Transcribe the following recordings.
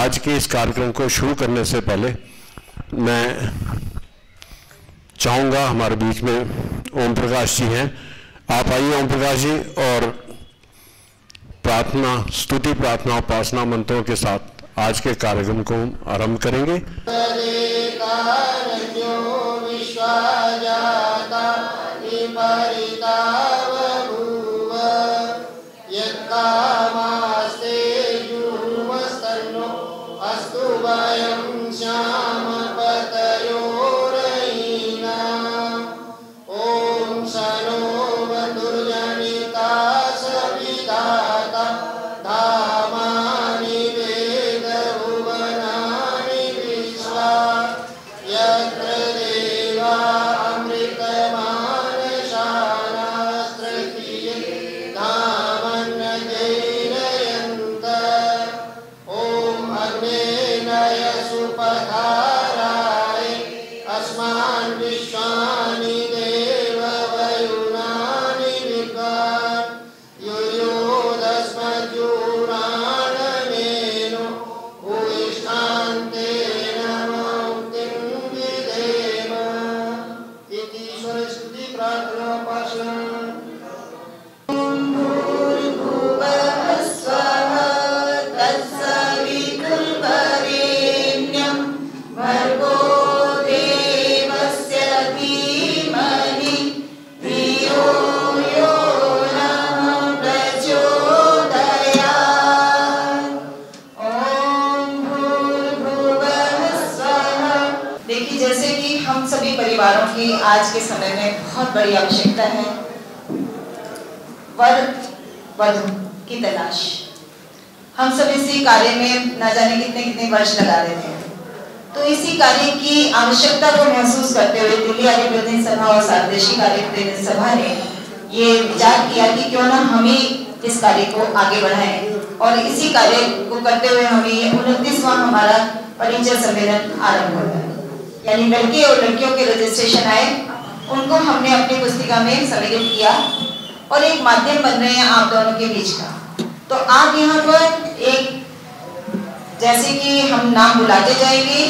आज के इस कार्यक्रम को शुरू करने से पहले मैं चाहूँगा, हमारे बीच में ओम प्रकाश जी हैं, आप आइए ओम प्रकाश जी, और प्रार्थना, स्तुति, प्रार्थना, उपासना मंत्रों के साथ आज के कार्यक्रम को आरंभ करेंगे। आज के समय में बहुत बड़ी आवश्यकता है वर वधू की तलाश। हम सब इसी कार्य में न जाने कितने कितने वर्ष लगा देते हैं, तो इसी कार्य की आवश्यकता को महसूस करते हुए दिल्ली आर्य प्रतिनिधि सभा और सार्वदेशिक आर्य प्रतिनिधि सभा ने ये विचार किया कि क्यों ना हम ही इस कार्य को आगे बढ़ाएं, और इसी कार्य को करते हुए हमें 29वां हमारा परिचय सम्मेलन आरंभ होता है। यानी लड़के और लड़कियों के रजिस्ट्रेशन आए, उनको हमने अपनी पुस्तिका में सम्मिलित किया और एक माध्यम बन रहे हैं आप दोनों के बीच का। तो आप यहाँ पर एक, जैसे कि हम नाम बुलाते जाएंगे,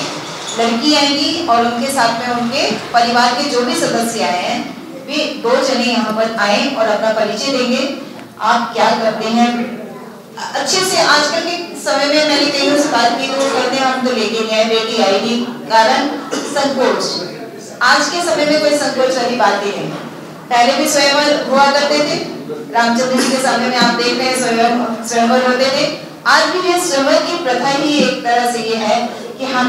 लड़की आएंगी और उनके साथ में उनके परिवार के जो भी सदस्य आए हैं वे 2 जने यहाँ पर आए और अपना परिचय देंगे। आप क्या करते हैं अच्छे से। आजकल के समय में मैंने कहीं उस बात की तो करते हैं, हम तो लेके गए बेटी आईडी, कारण संकोच। आज के समय में कोई संकोच वाली बात ही नहीं। पहले भी स्वयंवर हुआ करते थे, रामचंद्र जी के सामने में आप देख रहे हैं स्वयंवर होते थे। आज भी ये स्वयंवर की प्रथा ही एक तरह से ये है कि हम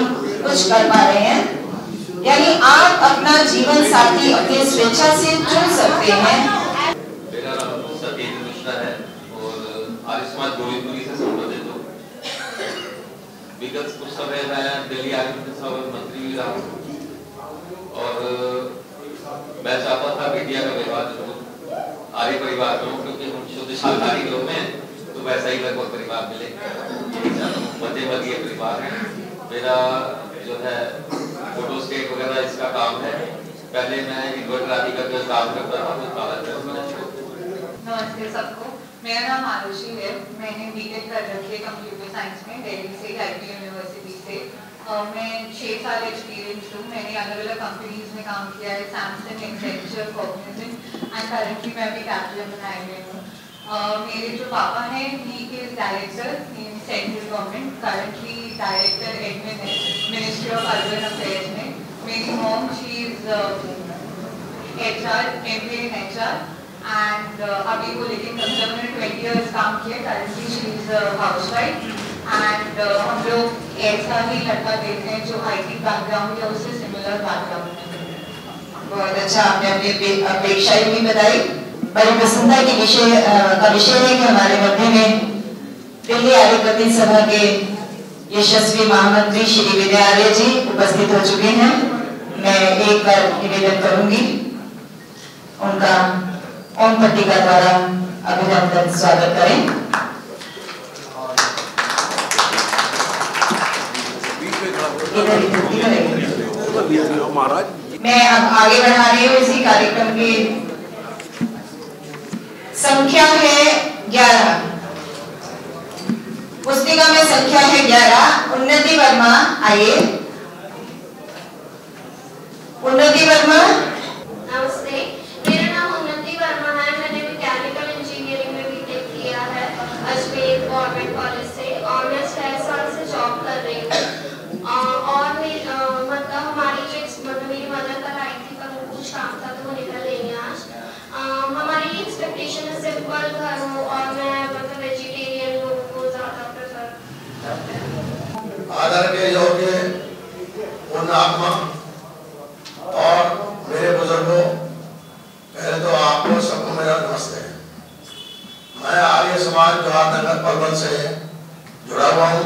कुछ कर पा रहे हैं, यानी आप अपना जीवन साथी अपनी स्वेच्छा से चुन सकते हैं। विगत कुछ समय मैं दिल्ली आर्य प्रतिनिधि सभा में मंत्री भी रहा, और मैं चाहता था बेटिया का विवाह जरूर आर्य परिवार में, क्योंकि हम शुद्ध शाकाहारी लोग हैं, तो वैसा ही लगभग परिवार मिले। मध्यवर्गीय परिवार है मेरा, जो है फोटो स्टेट वगैरह इसका काम है। पहले मैं इन्वर्टर आदि का जो काम करता था वो काला। नमस्ते सबको, मेरा नाम आरुषि है। मैंने बीटेक कर रखी है कंप्यूटर साइंस में दिल्ली से, आईटी यूनिवर्सिटी से। मैं 6 साल एक्सपीरियंस हूँ। मैंने अलग अलग कंपनीज में काम किया है, Samsung, Accenture, Cognizant, and currently मैं अभी कैपिटल में आई हूँ। मेरे जो पापा हैं he is director in central government, currently director admin है मिनिस्ट्री ऑफ अर्बन अफेयर्स में। मेरी mom she is HR, MBA in HR, and अभी वो लेकिन मतलब मैंने 20 years काम किया। Currently she is housewife, and हम लोग ऐसा ही लड़का देखते हैं जो IT बैकग्राउंड या उससे सिमिलर बैकग्राउंड है। बहुत अच्छा, आपने अपनी अपेक्षाएं भी बताई। बड़ी प्रसन्नता की विषय है कि हमारे मध्य में दिल्ली आर्य प्रतिनिधि सभा के यशस्वी महामंत्री श्री विद्या आर्य जी उपस्थित हो चुके हैं। मैं एक बार निवेदन करूंगी उनका ओम पट्टिका द्वारा अभिनंदन स्वागत करें। मैं अब आगे बढ़ा रही हूँ इसी कार्यक्रम की संख्या है 11। पुस्तिका में संख्या है 11। उन्नति वर्मा आइए। उन्नति वर्मा। नमस्ते, मेरा नाम उन्नति वर्मा है। मैंने मैकेनिकल इंजीनियरिंग में बीटेक किया है अजमेर गवर्नमेंट कॉलेज से और मैं 6 साल से जॉब कर रही हूँ। और मतलब हमारी जो मेरी मदर कल आई थी, कल कुछ काम था तो वो निकल रही है आज। हमारी एक्सपेक्टेशन है सिंपल घर हो और मैं मतलब वेजिटेरियन लोगों को ज़्यादा प्रेफर करते हैं। आदर के योग्य पूर्ण आत्मा और मेरे बुजुर्गों, पहले तो आपको सबको मेरा नमस्ते। मैं आर्य समाज जवाहरनगर पलवल से जुड़ा हुआ हूँ।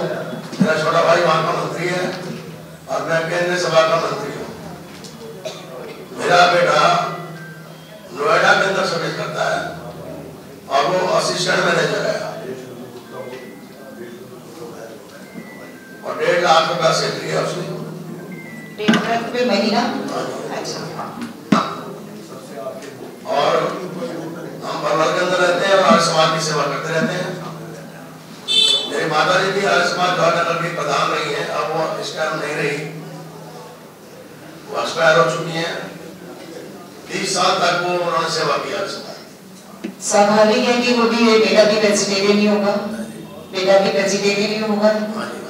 मेरा छोटा भाई वहाँ का मंत्री है और मैं केंद्रीय सभा का मंत्री हूँ। मेरा बेटा नोएडा के अंदर सर्विस करता है और वो असिस्टेंट मैनेजर है और 1.5 लाख रुपया सैलरी है उसकी। 1.5 लाख रुपये महीना। अच्छा। और हम पलवल के अंदर रहते हैं और आर्य समाज की सेवा करते रहते हैं। मेरी माता जी भी आर्य समाज जवाहरनगर की प्रधान रही हैं, अब वो इस टाइम नहीं रही, वो एक्सपायर हो चुकी हैं। 30 साल तक वो उन्होंने सेवा की आर्य समाज। स्वाभाविक है कि वो भी बेटा भी वेजिटेरियन ही होगा। बेटा भी वेजिटेरियन ही होगा।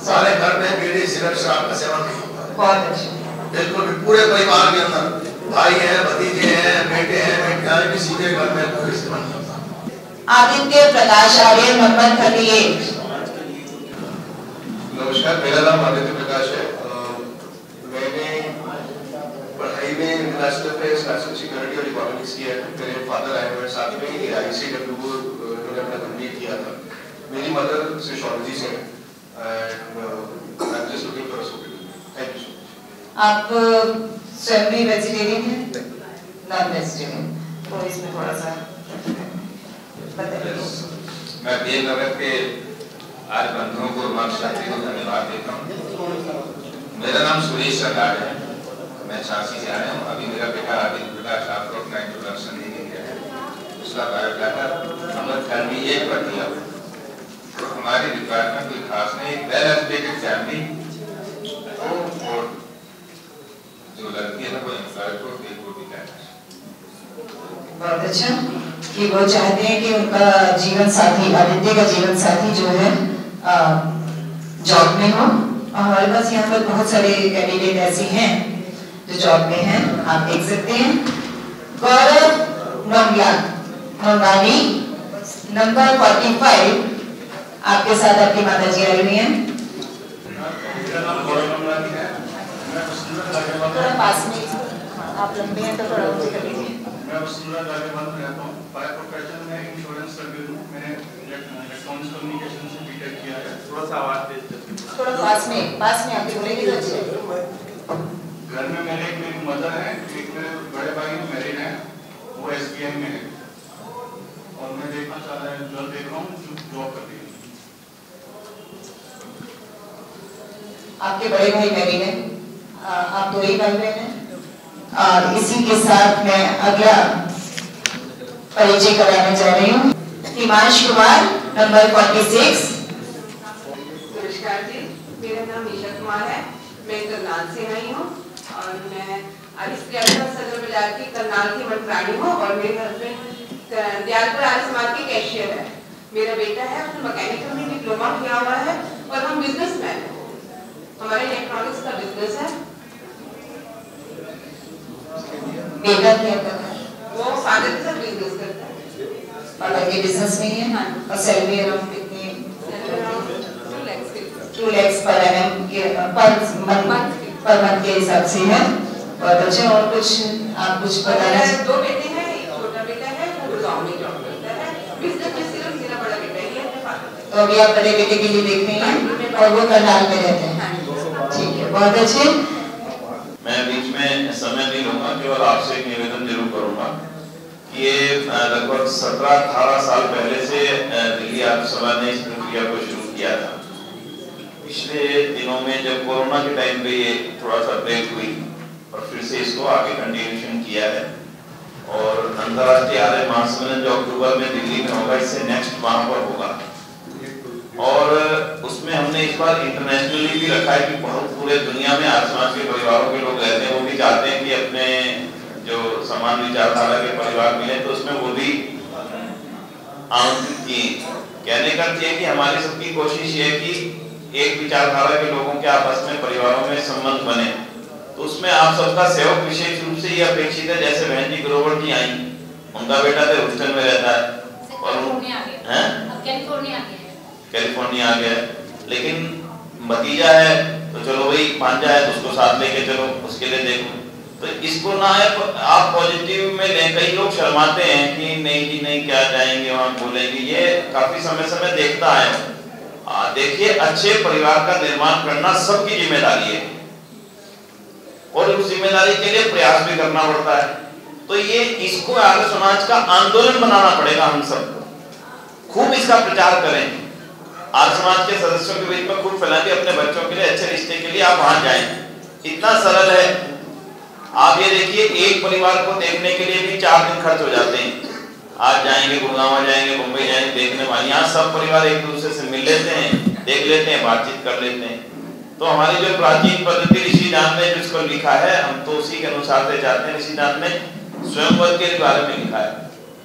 सारे घर में बीड़ी सिगरेट शराब का सेवन नहीं होगा। बहुत अच्छा। बिल्कुल भी पूरे परिवार के अंदर भाई हैं, भतीजे हैं, बेटे हैं, बेटियां हैं, किसी के घर में कोई सेवन नहीं होता। आदित्य प्रकाश आर्य नंबर 38। नमस्कार, मेरा नाम आदित्य प्रकाश है। मैंने पढ़ाई में इंटरनेशनल अफेयर्स, नेशनल सिक्योरिटी और इकोनॉमिक्स किया है। मेरे फादर आए हुए साथ में ICW को उन्होंने अपना कंप्लीट किया था। मेरी मदर सोशियोलॉजी से थैंक यू। आप स्वयं भी वेजिटेरियन हैं? Non vegetarian? तो इसमें थोड़ा सा बताइए। मैं BL नगर के आज बंधुओं को मार्गशास्त्री को धन्यवाद देता हूँ। मेरा नाम सुरेश सरकार है, मैं 86 से आया हूँ। अभी मेरा बेटा आदित्य प्रकाश आपको अपना इंट्रोडक्शन दे दिया है, उसका बायोडाटा हमने कल भी 1 पर दिया। तो हमारी रिक्वायरमेंट कोई खास नहीं, वेल एजुकेटेड फैमिली और जो लड़की है वो एम्प्लॉय को देखो भी करना। बहुत अच्छा कि वो चाहते हैं कि उनका जीवन साथी, आदित्य का जीवन साथी जो है जॉब में हो। हमारे पास यहाँ पर बहुत सारे कैंडिडेट ऐसे हैं जो जॉब में हैं, आप देख सकते हैं। गौरव नंगानी नंबर 45, आपके साथ आपकी माता जी आई हुई हैं। थोड़ा पास में आप लंबे हैं तो थोड़ा ऊंचे कर लीजिए। मैं वसुंधरा जागेवाल में रहता हूँ। बाय प्रोफेशन में इंश्योरेंस सर्विस हूँ। मैंने इलेक्ट्रॉनिक्स कम्युनिकेशन से बीटेक किया है। थोड़ा सा आवाज तेज कर, थोड़ा पास में आके बोलेंगे तो अच्छे। घर में मेरी मदर है, एक मेरे बड़े भाई मैरिड हैं, वो SBI में है और मैं देखना चाह रहा हूँ, जॉब देख रहा हूँ, जॉब कर रही हूँ। आपके बड़े भाई मैरिड हैं, आप 2 ही भाई बहन हैं। और इसी के साथ मैं अगला परिचय कराने जा रही हूँ। हिमांश कुमार नंबर 46। नमस्कार जी, मेरा नाम ईशा कुमार है। मैं करनाल से आई हूँ और मैं सदर बाजार की करनाल की मंत्राणी हूँ और मेरे हस्बैंड दयालपुर आर्य समाज के कैशियर है। मेरा बेटा है, उसने मैकेनिकल में डिप्लोमा किया हुआ है और हम बिजनेसमैन हैं। हमारा इलेक्ट्रॉनिक्स का बिजनेस है। बेटा क्या करता है? वो फादर के साथ बिजनेस करता है। फादर के बिजनेस में ही है। हाँ। और सैलरी अराउंड कितनी है? 2 lakhs पर एनएम के पर मंथ के हिसाब से है। बहुत अच्छा। और कुछ आप कुछ बताना? 2 बेटे हैं, एक छोटा बेटा है वो गुड़गांव में जॉब करता है। बिजनेस में सिर्फ मेरा बड़ा बेटा ही है, फादर। तो अभी आप बड़े बेटे के लिए देख रहे हैं और वो करनाल में रहते हैं। ठीक है, बहुत अच्छे। मैं बीच में समय नहीं लूंगा, केवल आपसे एक निवेदन जरूर करूंगा कि ये लगभग 17-18 साल पहले से दिल्ली आर्य समाज ने इस प्रक्रिया को शुरू किया था। पिछले दिनों में जब कोरोना के टाइम पे ये थोड़ा सा ब्रेक हुई और फिर से इसको आगे कंटिन्यूशन किया है और अंतर्राष्ट्रीय आर्य महासम्मेलन जो अक्टूबर में दिल्ली में होगा, इससे नेक्स्ट वहां पर होगा और उसमें हमने इस बार इंटरनेशनली भी रखा है कि बहुत पूरे दुनिया में आर्य समाज के परिवारों के लोग रहते हैं, वो भी चाहते हैं कि अपने जो समान विचारधारा के परिवार मिले, तो उसमें वो भी आमंत्रित किए। कहने का है कि हमारी सबकी कोशिश ये है कि एक विचारधारा के लोगों के आपस में परिवारों में संबंध बने, तो उसमें आप सबका सहयोग विशेष रूप से ये अपेक्षित है। जैसे बहन जी ग्रोवर जी आई, उनका बेटा तो ह्यूस्टन में रहता है और कैलिफोर्निया आ गया, लेकिन भतीजा है तो चलो भाई भांजा है तो उसको साथ लेके चलो, उसके लिए देखो। तो इसको ना आप पॉजिटिव में लें। कई लोग शर्माते हैं कि नहीं जी नहीं क्या जाएंगे वहां बोलेंगे, ये काफी समय से मैं देखता आया हूं। देखिए, अच्छे परिवार का निर्माण करना सबकी जिम्मेदारी है और उस जिम्मेदारी के लिए प्रयास भी करना पड़ता है। तो ये इसको आर्य समाज का आंदोलन बनाना पड़ेगा, हम सबको खूब इसका प्रचार करें। आर्य समाज के सदस्यों के बीच में खूब फैलाएं, अपने बच्चों के लिए अच्छे रिश्ते के लिए आप वहां जाएं। इतना सरल है। आप ये देखिए, एक परिवार को देखने के लिए भी 4 दिन खर्च हो जाते हैं। आज जाएंगे गुड़गांव जाएंगे, मुंबई जाएंगे देखने वाले, यहाँ सब परिवार एक दूसरे से मिल लेते हैं, देख लेते हैं, बातचीत कर लेते हैं। तो हमारी जो प्राचीन पद्धति ऋषिदान ने जिसको लिखा है, हम तो उसी के अनुसार से जाते हैं। ऋषिदान ने स्वयंवर के बारे में लिखा है।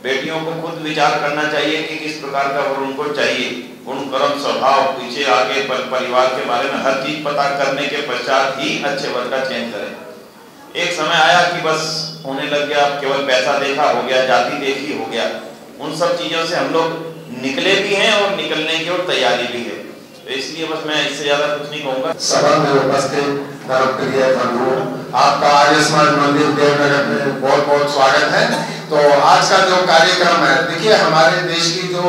बेटियों को खुद विचार करना चाहिए कि किस प्रकार का वर उनको चाहिए, गुण कर्म स्वभाव, पीछे आगे परिवार के बारे में हर चीज पता करने के पश्चात ही अच्छे वर का चयन करें। एक समय आया कि बस होने लग गया, केवल पैसा देखा हो गया, जाति देखी हो गया। उन सब चीजों से हम लोग निकले भी हैं और निकलने की और तैयारी भी है। तो इसलिए बस मैं इससे ज्यादा कुछ नहीं कहूँगा। सभा में उपस्थित धर्मप्रिय बंधुओं, आपका आर्य समाज मंदिर देवनगर में बहुत बहुत स्वागत है। तो आज का जो कार्यक्रम है, देखिए हमारे देश की जो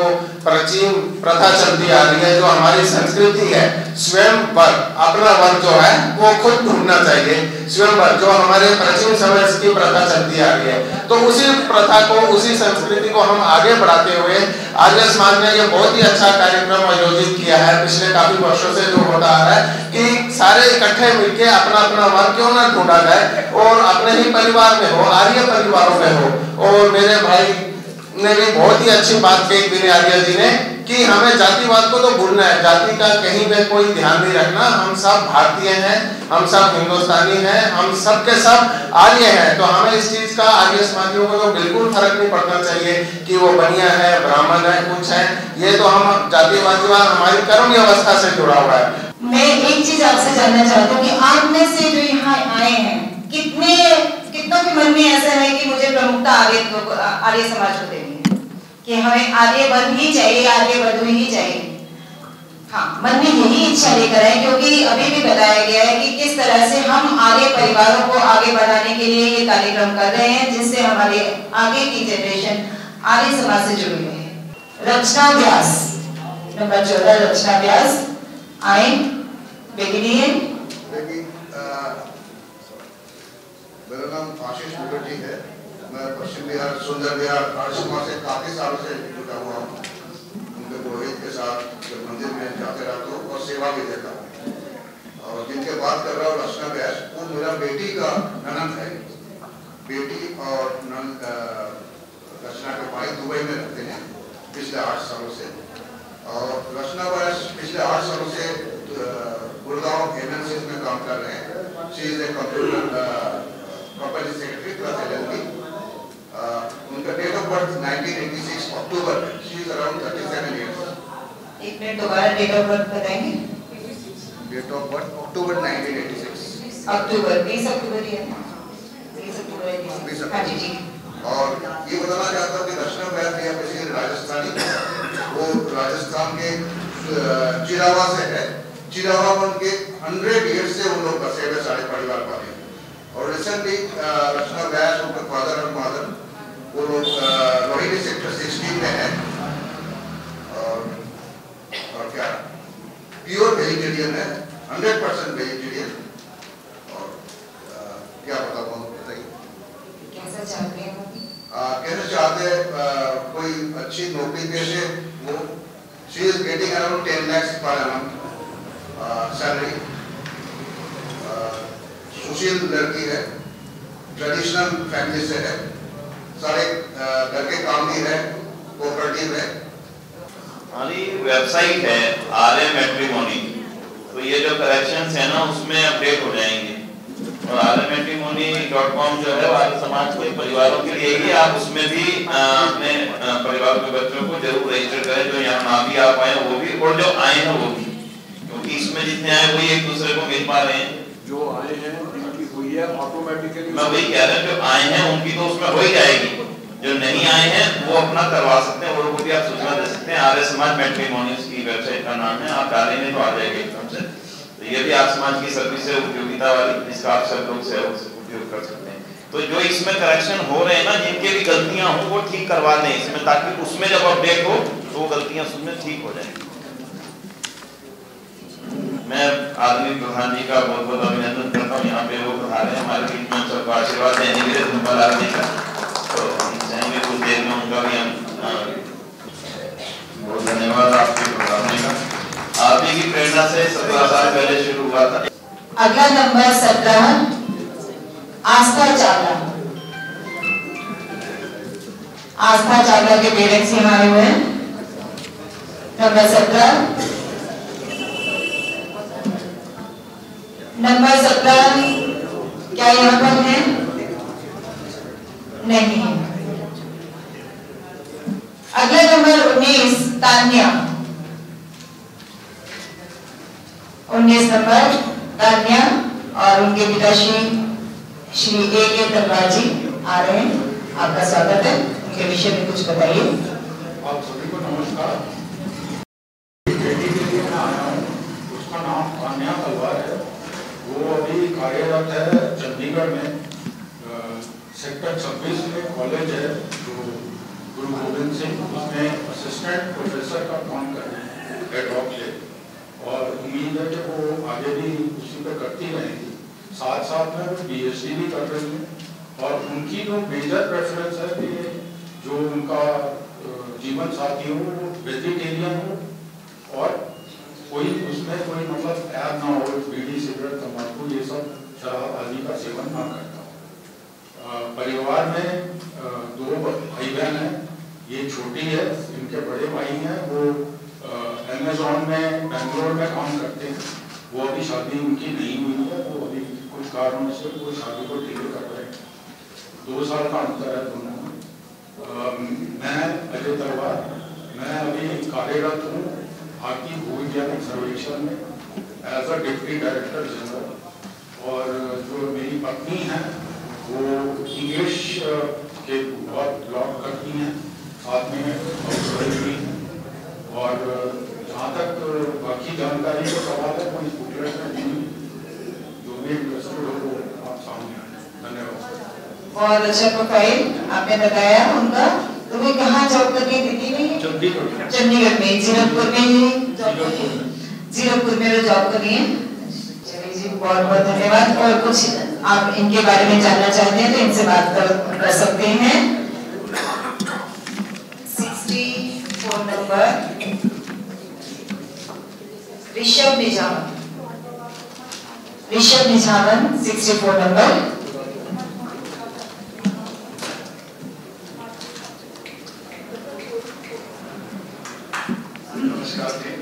प्राचीन प्रथा चलती आ रही है, जो हमारी संस्कृति है, स्वयं वर, अपना वर जो है वो खुद ढूंढना चाहिए। स्वयं वर जो हमारे प्राचीन समय की प्रथा चलती आ रही है, तो उसी प्रथा को, उसी संस्कृति को हम आगे बढ़ाते हुए आर्य समाज ने ये बहुत ही अच्छा कार्यक्रम आयोजित किया है। पिछले काफी वर्षों से जो होता आ रहा है कि सारे इकट्ठे मिलकर अपना अपना वर क्यों ना ढूंढा जाए और अपने ही परिवार में हो, आर्य परिवारों में हो। और मेरे भाई ने भी बहुत ही अच्छी बात कही विनय आर्य जी ने कि हमें जातिवाद को तो भूलना है, जाति का कहीं पे कोई ध्यान नहीं रखना। हम सब भारतीय हैं, हम सब हिंदुस्तानी हैं, हम सब के सब आर्य हैं। तो हमें इस चीज का आर्य समाजियों को तो बिल्कुल फर्क नहीं पड़ना चाहिए कि वो बनिया है, ब्राह्मण है, कुछ है। ये तो हम जातिवाद हमारी कर्म व्यवस्था से जुड़ा हुआ है। मैं एक चीज आपसे जानना चाहती हूँ कि आप में से जो यहाँ आए हैं, कितनों के मन में ऐसा है कि मुझे प्रमुखता आर्य समाज को देनी है, कि हमें आर्य वर्ण ही चाहिए, आर्य वधु ही चाहिए? हाँ, मन में यही इच्छा लेकर है, क्योंकि अभी भी बताया गया है कि किस तरह से हम आर्य परिवारों को आगे बढ़ाने के लिए ये कार्यक्रम कर रहे हैं, जिससे हमारे आगे की जनरेशन आर्य समाज से जुड़ी हुई है। रचना व्यास, नंबर 14 रचना व्यास आए, बेगिनिए। मेरा नाम आशीष मुखर्जी है। मैं पश्चिम बिहार सुंदर बिहार आर्य समाज से काफी सालों से जुड़ा हुआ हूँ। उनके पुरोहित के साथ मंदिर में जाते रहता हूँ और सेवा भी देता हूँ। और जिनके बात कर रहा हूँ रचना व्यास, वो मेरा बेटी का ननद है। बेटी और ननद रचना के भाई दुबई में रहते हैं पिछले 8 सालों से। और रचना व्यास पिछले 8 सालों से गुड़गांव एमएनसी में काम कर रहे हैं। She is a computer company secretary plus LLB. उनका डेट ऑफ बर्थ 1986 अक्टूबर में। She is around 37 years. एक मिनट दोबारा डेट ऑफ बर्थ बताएंगे? डेट ऑफ बर्थ अक्टूबर 1986। अक्टूबर 20 अक्टूबर ही है। 20 अक्टूबर। हाँ जी जी। और ये बताना चाहता हूँ कि रचना व्यास या बेसिकली राजस्थानी, वो राजस्थान के चिरावा से है। चिरावा में उनके 100 ईयर्स से उन लोग बसे हुए सारे परिवार वाले। और रिसेंटली रचना व्यास, उनके फादर और मदर, वो लोग रोहिणी सेक्टर 16 में है। और क्या प्योर वेजिटेरियन है, 100% वेजिटेरियन। और क्या बताऊँ, बताइए कैसा चाहते हैं? कैसे चाहते हैं कोई अच्छी नौकरी कैसे, वो she is getting around 10 lakhs पर annum सैलरी। सुशील लड़की है, ट्रेडिशनल फैमिली से है, सारे घर के काम भी है, कोऑपरेटिव है। हमारी वेबसाइट है आर्य मैट्रिमोनी, तो ये जो करेक्शंस है ना उसमें अपडेट हो जाएंगे। और rmatrimony.com जो है वो आर्य समाज के परिवारों के लिए ही, आप उसमें भी अपने परिवार के बच्चों को जरूर रजिस्टर करें, जो यहाँ ना भी आ पाए वो भी, और जो आए हैं वो भी, क्योंकि इसमें जितने आए वही एक दूसरे को मिल पा रहे हैं। जो आए हैं उनकी हुई है ऑटोमेटिकली, मैं वही कह रहा हूँ, जो आए हैं उनकी तो उसमें हो ही जाएगी, जो नहीं आए हैं वो अपना करवा सकते हैं, और वो भी आप सूचना दे सकते हैं। आर्य समाज मैट्रिमोनी की वेबसाइट का नाम है, आप डालेंगे तो आ जाएगा एकदम से। तो ये भी आप समाज की सर्विस है उपयोगिता वाली, जिसका आप सब लोग से उपयोग कर सकते हैं। तो जो इसमें करेक्शन हो रहे हैं ना, जिनके भी गलतियां हो वो ठीक करवा दें इसमें, ताकि उसमें जब अपडेट हो तो वो गलतियां उसमें ठीक हो जाएंगी। मैं आदरणीय प्रधान जी का बहुत बहुत अभिनंदन करता हूँ, यहाँ पे वो पधारे हमारे बीच में, सबको आशीर्वाद देने के लिए धन्यवाद देने का। तो हम चाहेंगे कुछ देर में उनका भी हम बहुत धन्यवाद आपके प्रधान का। आप ही की प्रेरणा से 17 साल पहले शुरू हुआ था। अगला नंबर 17 आस्था चावला। आस्था चावला के पेरेंट्स यहाँ आए हुए हैं। नंबर 17 क्या यहाँ पर है? नहीं है। अगला नंबर 19 तान्या। 19 नंबर तान्या और उनके पिताश्री श्री A.K. तलवार जी आ रहे हैं, आपका स्वागत है। उनके विषय में कुछ बताइए। आप सभी को नमस्कार। बेटी के लिए मैं आया हूँ, उसका नाम तान्या तलवार है। वो अभी कार्यरत है चंडीगढ़ में, सेक्टर 26 में कॉलेज है जो गुरु गोविंद सिंह, उसमें असिस्टेंट प्रोफेसर का काम कर रहे हैं एडहॉक से, और उम्मीद है कि वो आगे भी उसी पे करती रहेंगी। साथ साथ में वो PhD भी कर रही है। और उनकी जो मेजर प्रेफरेंस है कि जो उनका जीवन साथी हो वो वेजिटेरियन हो, और कोई उसमें कोई मतलब ऐड ना हो, बीड़ी सिगरेट तंबाकू ये सब शराब आदि का सेवन ना करता हो। परिवार में 2 भाई बहन हैं, ये छोटी है, इनके बड़े भाई हैं वो अमेज़न में बेंगलोर में काम करते हैं। वो अभी शादी उनकी नहीं हुई है, वो अभी कुछ कारणों से वो शादी को डिले कर रहे हैं। 2 साल का अंतर है दोनों में। मैं अजय तलवार, मैं अभी कार्यरत हूँ भारतीय भूविज्ञानिक सर्वेक्षण में as a deputy director general. और जो मेरी पत्नी है वो इंग्लिश के बहुत ब्लॉग करती हैं, साथ में भी। और जहाँ तक बाकी जानकारी का सवाल है कोई बुकलेट में नहीं, जो भी इंटरेस्टेड हो वो आप सामने आए। धन्यवाद। बहुत अच्छा प्रोफाइल आपने बताया उनका। तो वे कहाँ जॉब करती है? दिल्ली में? चंडीगढ़ में। जीरकपुर में ही जीरकपुर में वो जॉब कर रही है। चलिए जी, बहुत बहुत धन्यवाद। और कुछ आप इनके बारे में जानना चाहते हैं तो इनसे बात कर सकते हैं। 64 नंबर ऋषभ निझावन। ऋषभ निझावन 64 नंबर। नमस्कार जी,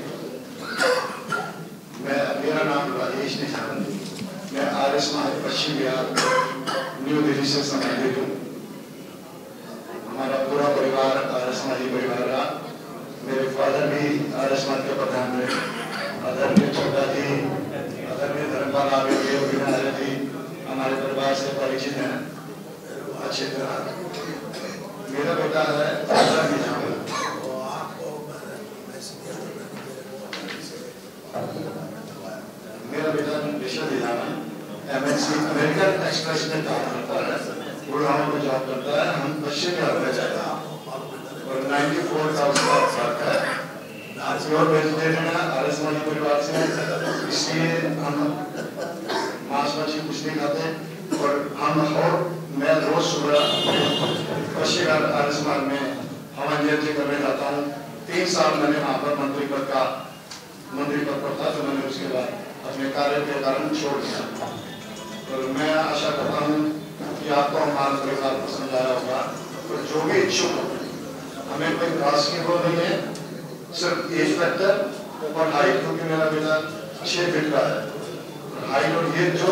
मेरा नाम राजेश निझावन। मैं आर्य समाज पश्चिम बिहार न्यू दिल्ली से संबंधित हूँ। हमारा पूरा परिवार आर्य समाजी परिवार रहा। मेरे फादर भी आर्य समाज के प्रधान रहे। आदरणीय छोटा जी, आदरणीय धर्मपाल आर्य जी हमारे परिवार से परिचित हैं अच्छी तरह। मेरा बेटा है निझावन। मेरा बेटा Rishabh Nijhawan MNC American express में काम करता है, गुड़गांव में जॉब करता है। हम पश्चिम बिहार में जाते हैं और 94 का उसका फर्क है। प्योर वेजिटेरियन है, आर्य समाजी परिवार से, इसलिए हम मांस मछली कुछ नहीं खाते। और मैं रोज सुबह पश्चिम बिहार आर्य समाज में हवन जयंती करने जाता हूँ। 3 साल मैंने वहाँ पर मंत्री पद पर था, तो मैंने उसके बाद अपने कार्य के कारण छोड़ दिया। और मैं आशा करता हूँ कि आपको हमारा परिवार पसंद आया होगा। और जो भी इच्छुक हो, हमें कोई खास की वो नहीं है, सिर्फ एज फैक्टर और हाइट, क्योंकि मेरा बेटा 6 फीट का है हाइट, और ये जो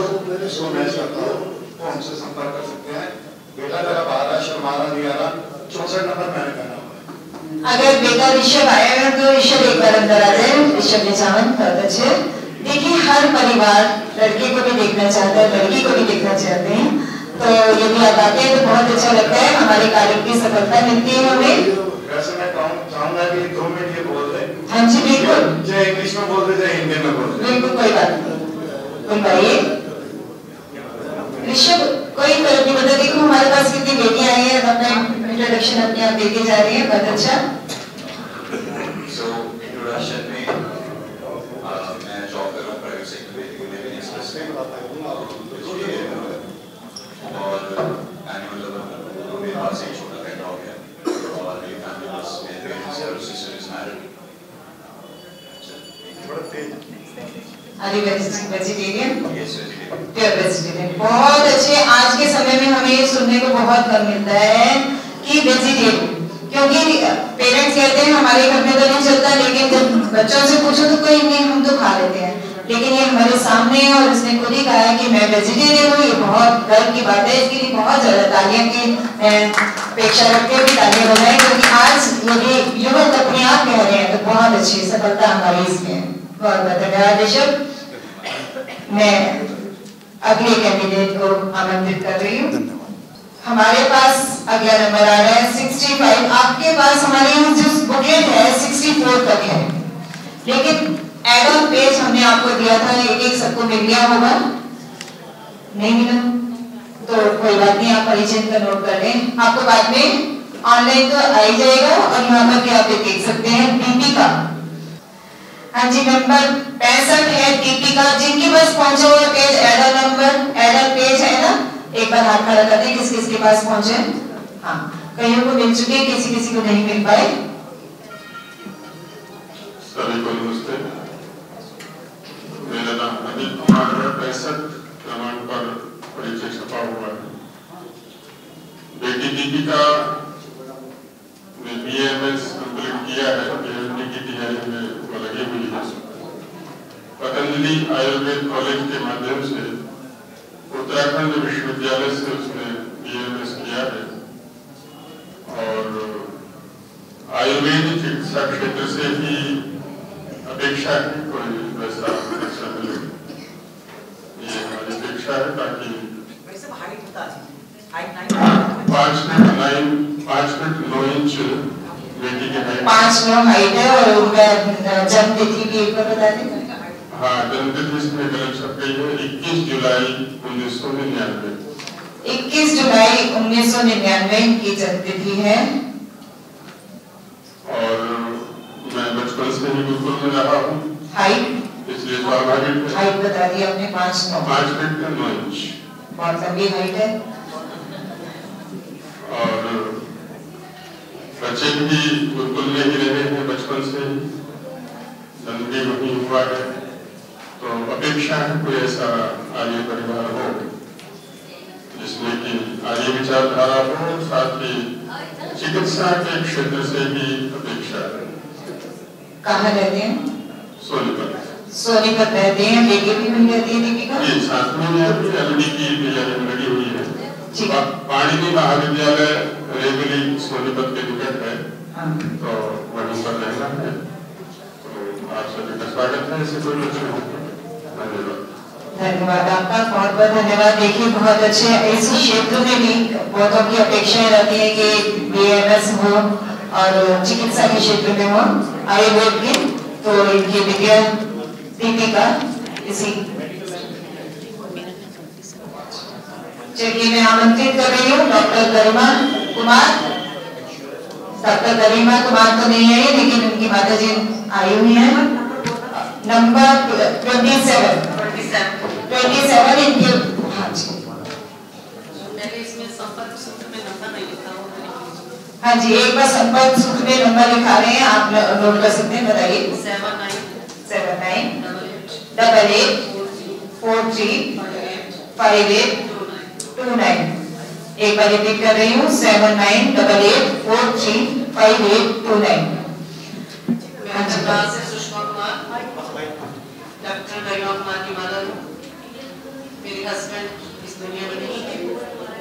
इसको मैच करता हो वो हमसे संपर्क कर सकते हैं। बेटा मेरा 12 शर्माना नहीं आ रहा, 64 नंबर मैंने पहना हुआ है। अगर बेटा ऋषभ आए हैं तो ऋषभ एक बार अंदर आ जाए। ऋषभ निचावन, बहुत अच्छे। देखिए हर परिवार लड़के को भी देखना चाहता है, लड़की को भी देखना चाहते हैं, तो यदि आप आते हैं तो बहुत अच्छा लगता है, हमारे कार्य की सफलता मिलती है हमें। वैसे मैं चाहूंगा कि 2 मिनट ये बोल दें। हाँ जी बिल्कुल, चाहे इंग्लिश में बोल दे चाहे हिंदी में बोल दे, बिल्कुल कोई बात नहीं। बताइए ऋषभ, कोई फर्क नहीं पड़ता। देखो हमारे पास कितनी बेटियां आई हैं, अपना इंट्रोडक्शन अपने आप देके जा रही है, बहुत अच्छा। So introduction में मैं जॉब कर रहा हूँ प्राइवेट सेक्टर में, एक्सप्रेस में, और एनिमल लवर मेरे पास एक छोटा पेट डॉग है, और मेरी फैमिली बस मेरे पेरेंट्स और sister is married. Are you vegetarian? Yes, vegetarian. Pure vegetarian, बहुत अच्छे। आज के समय में हमें ये सुनने को बहुत कम मिलता है कि वेजिटेरियन, क्योंकि पेरेंट्स कहते हैं हमारे घर में तो नहीं चलता, लेकिन जब बच्चों से पूछो तो कोई नहीं, हम तो खा लेते हैं। लेकिन ये हमारे सामने है और इसने खुद ही कहा है कि मैं वेजिटेरियन हूँ, ये बहुत गर्व की बात है। इसके लिए बहुत ज्यादा तालियां की अपेक्षा रखते हुए तालियां बजाएं, क्योंकि आज यदि युवक अपने आप कह रहे हैं तो बहुत अच्छी सफलता हमारी इसमें है। बहुत बहुत धन्यवाद ऋषभ। मैं अगले कैंडिडेट को आमंत्रित कर रही हूँ। हमारे पास अगला नंबर आ रहा है 65। आपके पास हमारे यहाँ जो बुकलेट है 64 तक है, लेकिन एड ऑन पेज हमने आपको दिया था, एक सबको मिल गया होगा, नहीं मिला तो कोई बात नहीं, आप परिचय का नोट कर लें। आपको बाद में ऑनलाइन तो आ ही जाएगा, और यहाँ पर क्या आप देख सकते हैं दीपिका। हाँ जी, नंबर 65 है दीपिका, जिनके पास पहुंचा हुआ page add on number, add on page है ना, एक बार हाथ खड़ा कर दें किस किस के पास पहुंचे। हाँ, कईयों को मिल चुके, किसी किसी को नहीं मिल पाए। सभी को नमस्ते, मेरा नाम अनिल कुमार है, 65 क्रमांक पर परिचय छपा हुआ है। बेटी दीपिका ने BAMS कंप्लीट किया है, PhD की तैयारी में वो लगी हुई है। पतंजलि आयुर्वेद कॉलेज के माध्यम से उत्तराखंड विश्वविद्यालय से उसने BAMS किया है, और आयुर्वेद चिकित्सा क्षेत्र से ही अपेक्षा है कोई वैसा शिक्षा मिले, ये हमारी अपेक्षा है, ताकि 5 फीट 9 इंच बेटी की हाइट, 5'9" हाइट है, और उनका जन्म तिथि भी एक बार बता दें। हाँ, जन्म तिथि इसमें गलत छप गई है, 21 जुलाई 1999। 21 जुलाई 1999 की जन्म तिथि है, और मैं बचपन से ही गुरुकुल में रहा हूँ। हाइट इसलिए स्वाभाविक हाइट बता दी आपने 5'9", 5 फीट 9 इंच, बहुत लंबी हाइट है। और बच्चे भी गुरुकुल में ही रहे हैं बचपन से, जन्म भी वहीं हुआ है, तो अपेक्षा है कोई ऐसा आर्य परिवार हो जिसमें कि आर्य विचारधारा हो, साथ ही चिकित्सा के क्षेत्र से भी अपेक्षा है। कहाँ रहते हैं? सोनीपत। सोनीपत रहते हैं, बेटी भी मिल जाती है दीपिका? ये साथ में LD की तैयारी में लगी हुई है। पाणिनि महाविद्यालय रेवली सोनीपत के निकट है, तो वहीं पर रहना है, तो आप सभी का स्वागत है। ऐसे कोई प्रश्न हो? धन्यवाद। धन्यवाद आपका, बहुत बहुत धन्यवाद। देखिए बहुत अच्छे, इस क्षेत्र में भी बहुतों की अपेक्षाएं रहती है कि BAMS हो और चिकित्सा के क्षेत्र में हो, आयुर्वेद की, तो इनकी विद्या दीपिका इसी। चलिए मैं आमंत्रित कर रही हूँ डॉक्टर गरिमा कुमार। डॉक्टर गरिमा कुमार तो नहीं है, लेकिन उनकी माता जी आई हुई है। नंबर 27 इनके। हाँ जी, हाँ जी, एक बार संपर्क सूत्र में नंबर लिखा रहे हैं, आप नोट कर सकते हैं, बताइए। 79 88 43 58 29। एक बार रिपीट कर रही हूँ, 79 88 43 58 29। सुषमा कुमार, डॉक्टर गरिमा कुमार की मदर हूँ। मेरे हस्बैंड इस दुनिया में नहीं है।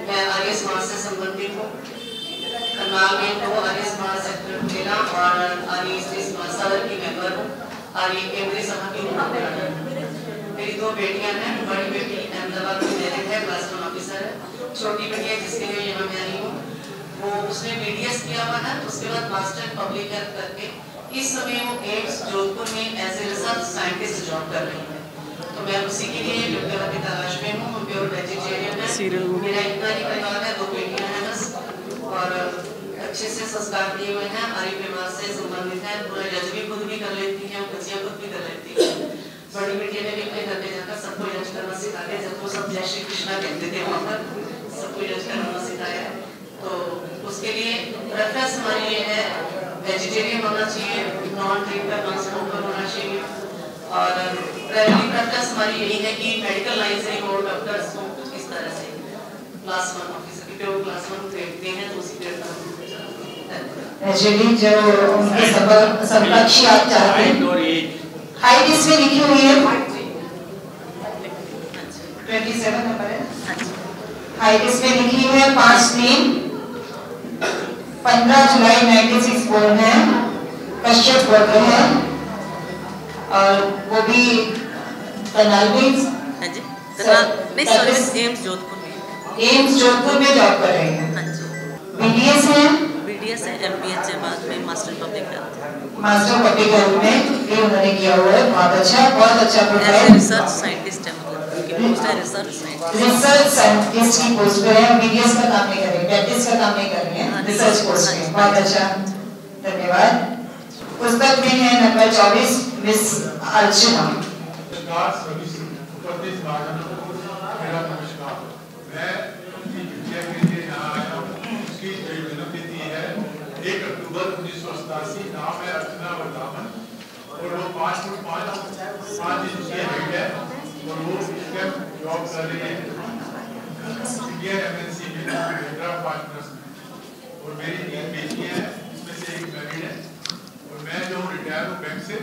मैं आर्य समाज से संबंधित हूँ। करनाल में 2 आर्य समाज सेक्टर जिला और आर्य स्त्री समाज सदर की मेंबर हूँ। आर्य केंद्रीय सभा की मॉडरेटर। मेरी 2 बेटियां हैं। बड़ी बेटी अहमदाबाद में मैरिड है, क्लास 1 ऑफिसर है। छोटी बेटी है जिसके लिए यहाँ मैं आई हूँ, वो उसने BDS किया हुआ है, उसके बाद मास्टर पब्लिक हेल्थ करके इस समय वो एम्स जोधपुर में as a research scientist job कर रही है। तो मैं उसी के लिए विद्या की तलाश में हूँ। हम प्योर वेजिटेरियन है। मेरा इतना ही परिवार है, 2 बेटियां हैं बस, और अच्छे से संस्कार दिए हुए हैं। आर्य परिवार से संबंधित है। पूरा यज्ञ भी खुद भी कर लेती है, बच्चियां खुद भी कर लेती है। बड़ी बेटिया ने भी अपने घर पे जाकर सबको यज्ञ करना सिखाते, जब वो सब जय श्री कृष्णा कहते थे वहाँ पर, सबको यज्ञ करना सिखाया। तो उसके लिए प्रेफरेंस हमारी ये है, वेजिटेरियन होना चाहिए, नॉन ड्रिंकर, नॉन स्मोकर होना चाहिए, और प्राइमरी प्रेफरेंस हमारी यही है कि मेडिकल लाइन से हो, डॉक्टर्स हो, इस तरह से क्लास 1 ऑफिसर की प्योर क्लास 1 देखते हैं तो उसी ग्रेड का एक्चुअली जो उनके समकक्ष आप चाहते हैं, हाइट इसमें लिखी हुई है 27 नंबर है। हाइट इसमें लिखी हुई है 5'3", 15 जुलाई 96 बोर्न है, कश्यप गोत्र है, और वो भी करनाल में एम्स जोधपुर में जॉब कर रही है। BDS है, MPH है, बाद में मास्टर पब्लिक हेल्थ में भी उन्होंने किया हुआ है। बहुत अच्छा प्रोफाइल। रिसर्च साइंटिस्ट है, रिसर्च साइंटिस्ट की पोस्ट पे है। BDS का काम नहीं कर रही, प्रैक्टिस का काम नहीं कर रही है, रिसर्च पोस्ट में। बहुत अच्छा, धन्यवाद। पुस्तक में है नंबर 24, मिस अर्चना। मेरा नमस्कार। मैं उनकी विद्या के लिए यहाँ आया हूँ। उसकी जन्मतिथि है 1 अक्टूबर 1987। नाम है अर्चना वर्धमान, और वो 5 फुट 5 इंच की हाइट है, और वो जॉब कर रही है इंडियन MNC में, हैदराबाद पार्टनर्स में। और मेरी 3 बेटियां हैं, उसमें से 1 मैरिड है, और मैं जो रिटायर हूँ बैंक से,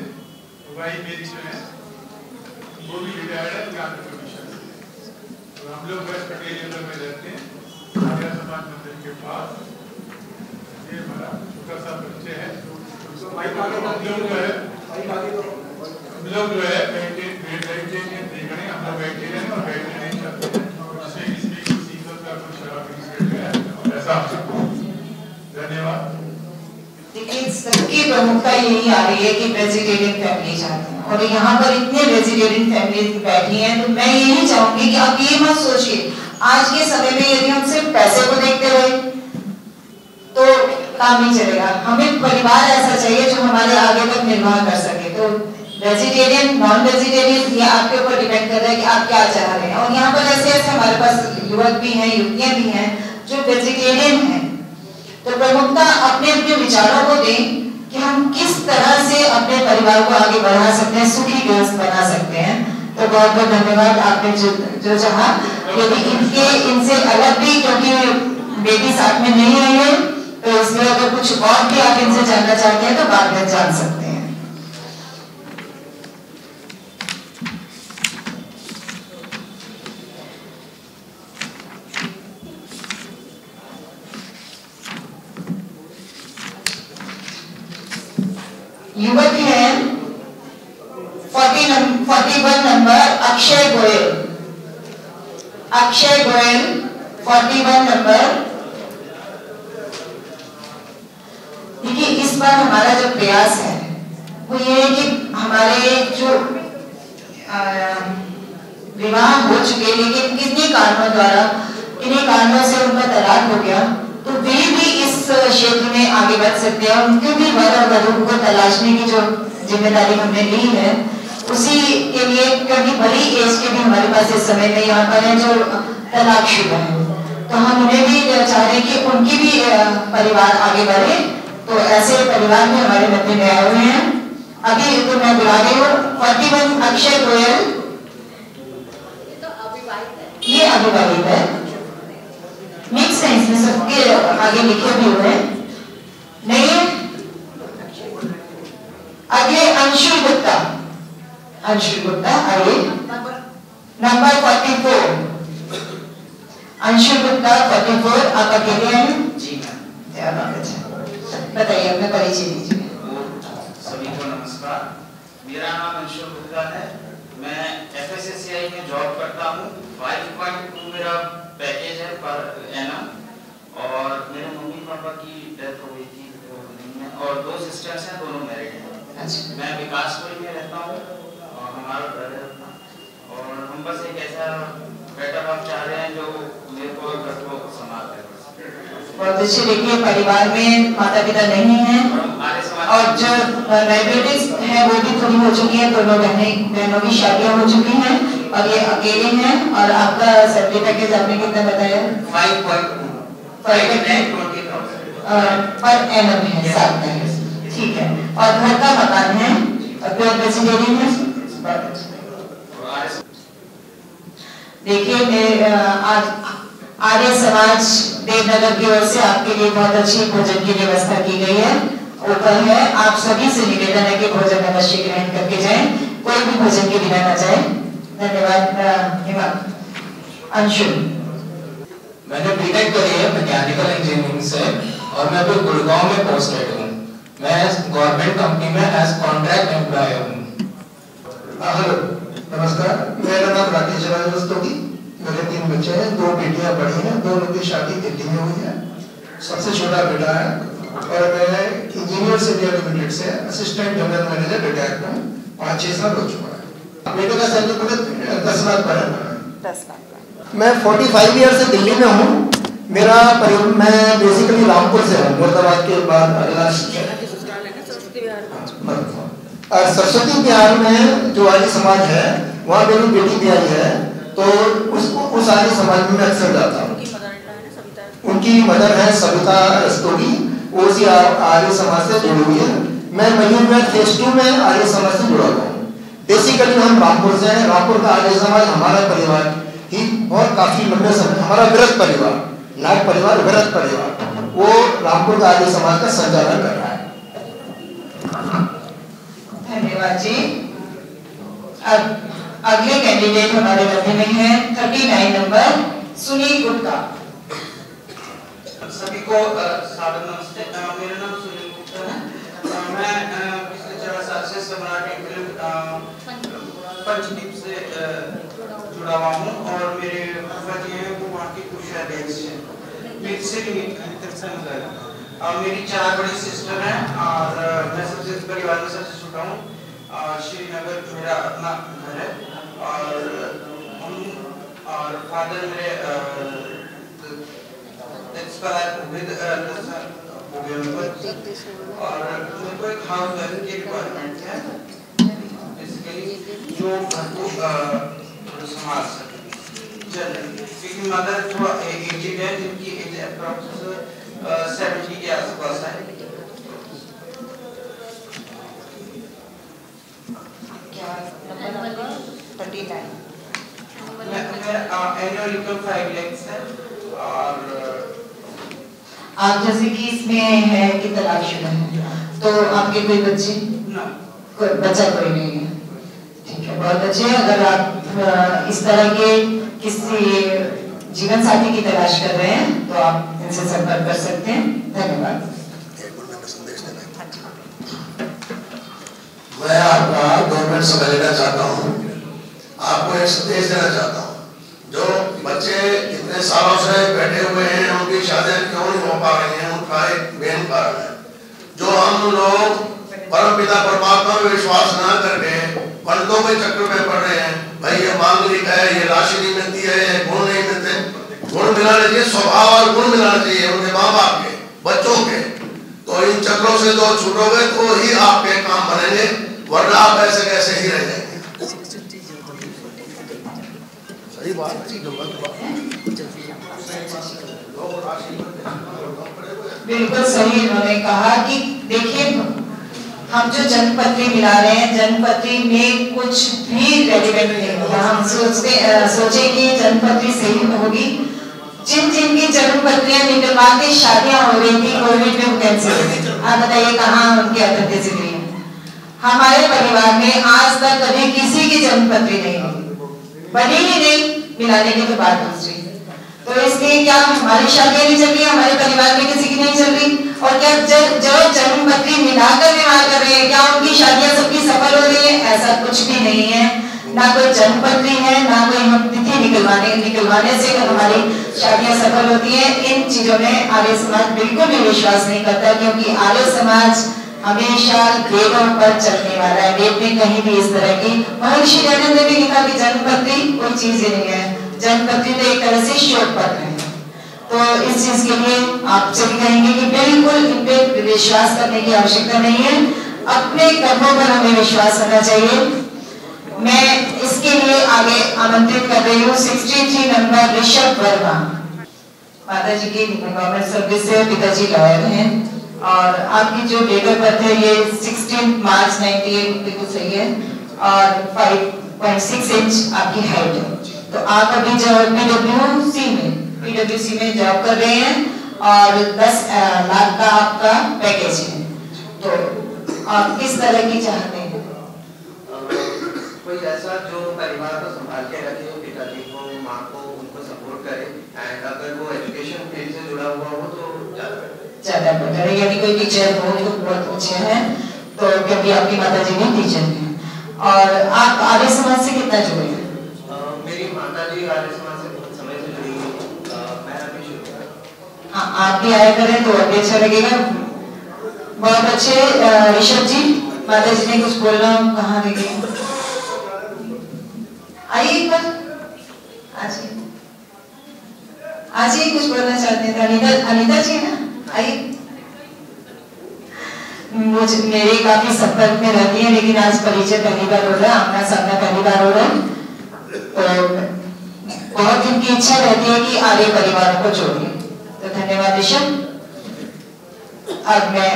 वही मेरी जो है वो भी रिटायर्ड है ज्ञान कमीशन से। और हम लोग वेस्ट पटेल नगर में रहते हैं, आर्य समाज मंदिर के पास। ये हमारा छोटा सा परिचय है। हम लोग जो है वेजिटेरियन नहीं करें, हम लोग वेजिटेरियन और वेजिटेरियन करते हैं, जिसमें किसी भी किसी का कोई शराब है ऐसा। धन्यवाद। लेकिन सबकी प्रमुखता यही आ रही है कि वेजिटेरियन फैमिली चाहते हैं, और यहाँ पर इतने वेजिटेरियन फैमिली बैठी हैं, तो मैं यही चाहूंगी कि आप ये मत सोचिए आज के समय में यदि हम सिर्फ पैसे को देखते रहे तो काम नहीं चलेगा। हमें परिवार ऐसा चाहिए जो हमारे आगे तक निर्वाह कर सके। तो वेजिटेरियन, नॉन वेजिटेरियन, ये आपके ऊपर डिपेंड कर रहा है कि आप क्या चाह रहे हैं। और यहाँ पर ऐसे हमारे पास युवक भी हैं, युवतियां भी हैं जो वेजिटेरियन हैं। तो प्रमुखता अपने अपने विचारों को दें कि हम किस तरह से अपने परिवार को आगे बढ़ा सकते हैं, सुखी गृहस्थ बना सकते हैं। तो बहुत बहुत धन्यवाद आपने जो चाहा। यदि इनसे अलग भी, क्योंकि बेटी साथ में नहीं आई है, तो इसमें अगर कुछ और भी आप इनसे जानना चाहते हैं तो बाद में जान सकते हैं। युवक है 41 नंबर अक्षय गोयल। 41 नंबर। देखिए, इस बार हमारा जो प्रयास है वो ये है कि हमारे जो विवाह हो चुके लेकिन किन्हीं कारणों से उनका तलाक हो गया, तो वे भी इस क्षेत्र में आगे बढ़ सकते हैं। उनके भी वर और वधू को तलाशने की जो जिम्मेदारी हमने ली है, उसी के लिए, क्योंकि बड़ी एज के भी हमारे पास इस समय में यहाँ पर है जो तलाकशुदा है, तो हम उन्हें भी चाह रहे हैं कि उनकी भी परिवार आगे बढ़े। तो ऐसे परिवार भी हमारे मध्य में आए हुए हैं। अभी तो मैं बुला रही हूँ 41 अक्षय गोयल। ये अविवाहित है, मिक्स है, इसमें सबके आगे लिखे भी हुए हैं। नहीं, अगले अंशुल गुप्ता अंशु गुप्ता आइए। नंबर 44 अंशु गुप्ता 44, आप अकेले हैं? जी मैम। बताइए अपना परिचय दीजिए। सभी को नमस्कार, मेरा नाम अंशु गुप्ता है। मैं FSSAI में जॉब करता हूँ। 5.2 मेरा पैकेज है पर एनम, और मेरे मम्मी पापा की डेथ हो गई थी और 2 सिस्टर्स हैं, दोनों मैरिड हैं। मैं विकासपुरी में रहता हूँ और हमारा घर है, और हम बस एक ऐसा बेटर आप चाह रहे हैं जो मेरे को घर को संभाल ले। बहुत अच्छे। देखिए परिवार में माता पिता नहीं है और जो लाइबिलिटीज है वो भी थोड़ी हो चुकी है, दोनों बहनों की शादियां हो चुकी हैं और ये अकेले हैं। और आपका सैलरी पैकेज आपने कितना बताया? 5.2 पर एनम है, 7 पैकेज, ठीक है। और घर का मकान है और प्योर वेजिटेरियन है। देखिए आज आर्य समाज देवनगर की ओर से आपके लिए बहुत अच्छी भोजन की व्यवस्था की गई है। ऊपर है, आप सभी से निवेदन है कि भोजन अवश्य ग्रहण करके जाएं, कोई भी भोजन के बिना न जाए। धन्यवाद। अंशु, मैंने बीटेक करी है मैकेनिकल इंजीनियरिंग से और मैं अभी गुड़गांव में पोस्टेड हूँ। मैं गवर्नमेंट कंपनी में एज कॉन्ट्रैक्ट एम्प्लॉय हूँ। हेलो नमस्कार, मेरा नाम राकेश रस्तोगी। मेरे 3 बच्चे हैं, 2 बेटियां बड़ी हैं, दोनों की शादी दिल्ली में हुई है। सबसे छोटा बेटा है और मैं इंजीनियर्स इंडिया लिमिटेड से असिस्टेंट जनरल मैनेजर रिटायर हूँ। 5-6 साल हो चुका है। बेटे का सैलरी पूरे 10 लाख पर है। 10 लाख। मैं 45 ईयर से दिल्ली में हूँ। मेरा मैं बेसिकली रामपुर से हूँ, मुर्दाबाद के बाद अगला और सरस्वती बिहार में जो आर्य समाज है वहाँ मेरी बेटी भी आई है, तो उस आर्य समाज में मैं अक्सर जाता हूँ। उनकी मदर है सविता रस्तोगी, वो उसी आर्य समाज से जुड़ी हुई है। मैं मयूर में फेज 2 में आर्य समाज से जुड़ा हुआ हूँ। बेसिकली हम रामपुर से हैं। रामपुर का आर्य समाज हमारा परिवार ही और काफी लंबे समय, हमारा वृहत परिवार, नायक परिवार, वृहत परिवार, वो रामपुर का आर्य समाज का संचालन कर रहा है। धन्यवाद जी। अब अगले कैंडिडेट हमारे मध्य में है 39 नंबर सुनील गुप्ता। सभी को सादर नमस्ते। मेरा नाम सुनील गुप्ता है। मैं पिछले 4 साल से सम्राट पंचदीप से जुड़ा हुआ हूँ और मेरे फूफा जी हैं वो वहाँ की कुशा देश से मेरी 4 बड़ी सिस्टर हैं और मैं सबसे परिवार में सबसे छोटा हूँ। श्रीनगर मेरा अपना घर है और हम और फादर मेरे एक्सपायर विद 10 साल हो गए उनको, और मेरे को एक हाउस वाइफ की रिक्वायरमेंट है बेसिकली जो घर को संभाल सके जनरली, क्योंकि मदर जो एजेड है जिनकी एज अप्रॉक्स 70 के आसपास है। एनुअल इनकम 5 लाख है और आप जैसे कि इसमें है कि तलाकशुदा है, तो आपके कोई बच्चे? कोई बच्चा कोई नहीं है, ठीक है, बहुत अच्छे। अगर आप इस तरह के किसी जीवन साथी की तलाश कर रहे हैं तो आप इनसे संपर्क कर सकते हैं। धन्यवाद। मैं आपका 2 मिनट समय लेना चाहता हूँ, आपको एक संदेश देना चाहता हूँ। जो बच्चे इतने सालों से बैठे हुए हैं उनकी शादी क्यों नहीं हो पा रही है, उनका एक मेन कारण है जो हम लोग परमपिता परमात्मा में विश्वास न करके पंडितों के चक्कर में पड़ रहे हैं। भाई ये मांगलिक है, ये राशि नहीं मिलती है, ये गुण नहीं मिलते। गुण मिलाने चाहिए, स्वभाव और गुण मिलाने चाहिए उनके माँ बाप के, बच्चों के। तो इन चक्रों से जो छूटोगे तो ही आपके काम बनेंगे, वरना आप ऐसे कैसे ही रह जाएंगे। सही बात बिल्कुल सही इन्होंने कहा कि देखिए हम जो जन्मपत्री मिला रहे हैं, जन्मपत्री में कुछ भी रेलिवेंट नहीं होगा। हम सोचे कि जन्मपत्री सही होगी। जिन जिनकी जन्मपत्रियां निकलवा के शादियां हो रही थी कोविड में कैंसिल हो गई। आप बताइए कहाँ उनकी अर्थव्यवस्था हुई है। हमारे परिवार में आज तक कभी किसी की जन्मपत्री नहीं बनी ही नहीं, मिलाने की तो बात दूसरी। तो इसलिए क्या हमारी शादियां नहीं चल रही, हमारे परिवार में किसी की नहीं चल रही? और क्या जो जन्मपत्री मिलाकर विवाह कर रहे हैं, क्या उनकी शादियां सबकी सफल हो रही है? ऐसा कुछ भी नहीं है। ना कोई जन्मपत्री है, ना कोई हम तिथि निकलवाने से हमारी शादियां सफल होती हैं। इन चीजों में आर्य समाज बिल्कुल भी विश्वास नहीं करता, क्योंकि आर्य समाज हमेशा वेदों पर चलने वाला है। वेद में कहीं भी इस तरह की, महर्षि दयानंद ने भी लिखा कि जन्मपत्री कोई चीज ही नहीं है, जन्मपत्री तो एक तरह से शोक पत्र है। तो इस चीज के लिए आपसे भी कहेंगे कि बिल्कुल इन पे विश्वास करने की आवश्यकता नहीं है, अपने कर्मों पर हमें विश्वास करना चाहिए। मैं इसके लिए आगे आमंत्रित कर रही हूँ 63 नंबर ऋषभ वर्मा। माता जी की गवर्नमेंट सर्विस से, पिताजी लॉयर हैं और आपकी जो डेट ऑफ बर्थ है ये 16 मार्च 98 बिल्कुल सही है और 5.6 इंच आपकी हाइट है। तो आप अभी जो PWC में जॉब कर रहे हैं और 10 लाख का आपका पैकेज है। तो आप किस तरह की चाहते हैं? कोई ऐसा जो परिवार को संभाल के रखे, पिताजी को, माँ को, उनको सपोर्ट करे, एंड अगर वो एजुकेशन फील्ड से जुड़ा हुआ हो तो ज्यादा बेटर है। यदि कोई टीचर हो तो बहुत अच्छे हैं, तो क्योंकि आपकी माता जी भी टीचर हैं। और आप आर्य समाज से कितना जुड़े हैं? मेरी माता जी आर्य समाज से बहुत समय से जुड़ी हुई है, मैं अभी शुरू किया। हाँ, आप भी आया करें तो अभी अच्छा लगेगा। बहुत अच्छे ऋषभ जी, माता जी ने कुछ बोलना, कहाँ रह गए? आइए एक बार, आज ही कुछ बोलना चाहते हैं। अनिता जी ना, आइए। मुझे मेरे काफी संपर्क में रहती है, लेकिन आज परिचय पहली बार हो रहा है, आमना सामना पहली बार हो रहा है। तो बहुत इनकी इच्छा रहती है कि आर्य परिवार को जोड़े। तो धन्यवाद ऋषभ। अब मैं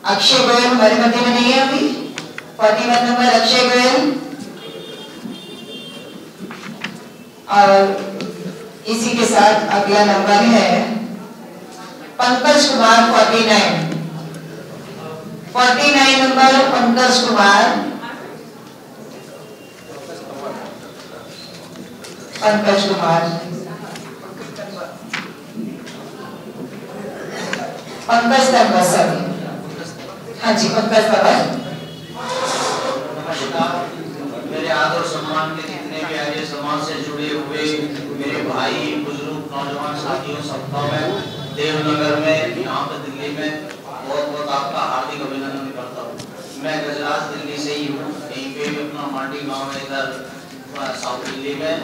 अक्षय गोयल हमारे मध्य में नहीं है अभी। 41 नंबर अक्षय गोयल। और इसी के साथ अगला नंबर है पंकज कुमार 49 नंबर पंकज कुमार। पंकज कुमार पंकज तंबर सभी। हाँ जी, पंकज तंबर। मेरे आदर सम्मान के जितने भी आर्य समाज से जुड़े हुए मेरे भाई, बुजुर्ग, नौजवान साथियों, सबका मैं देवनगर में, यहाँ पे दिल्ली में बहुत बहुत आपका हार्दिक अभिनंदन करता हूँ। मैं गुजरात दिल्ली से ही हूँ, यहीं पे अपना मांडी गाँव है इधर साउथ दिल्ली में।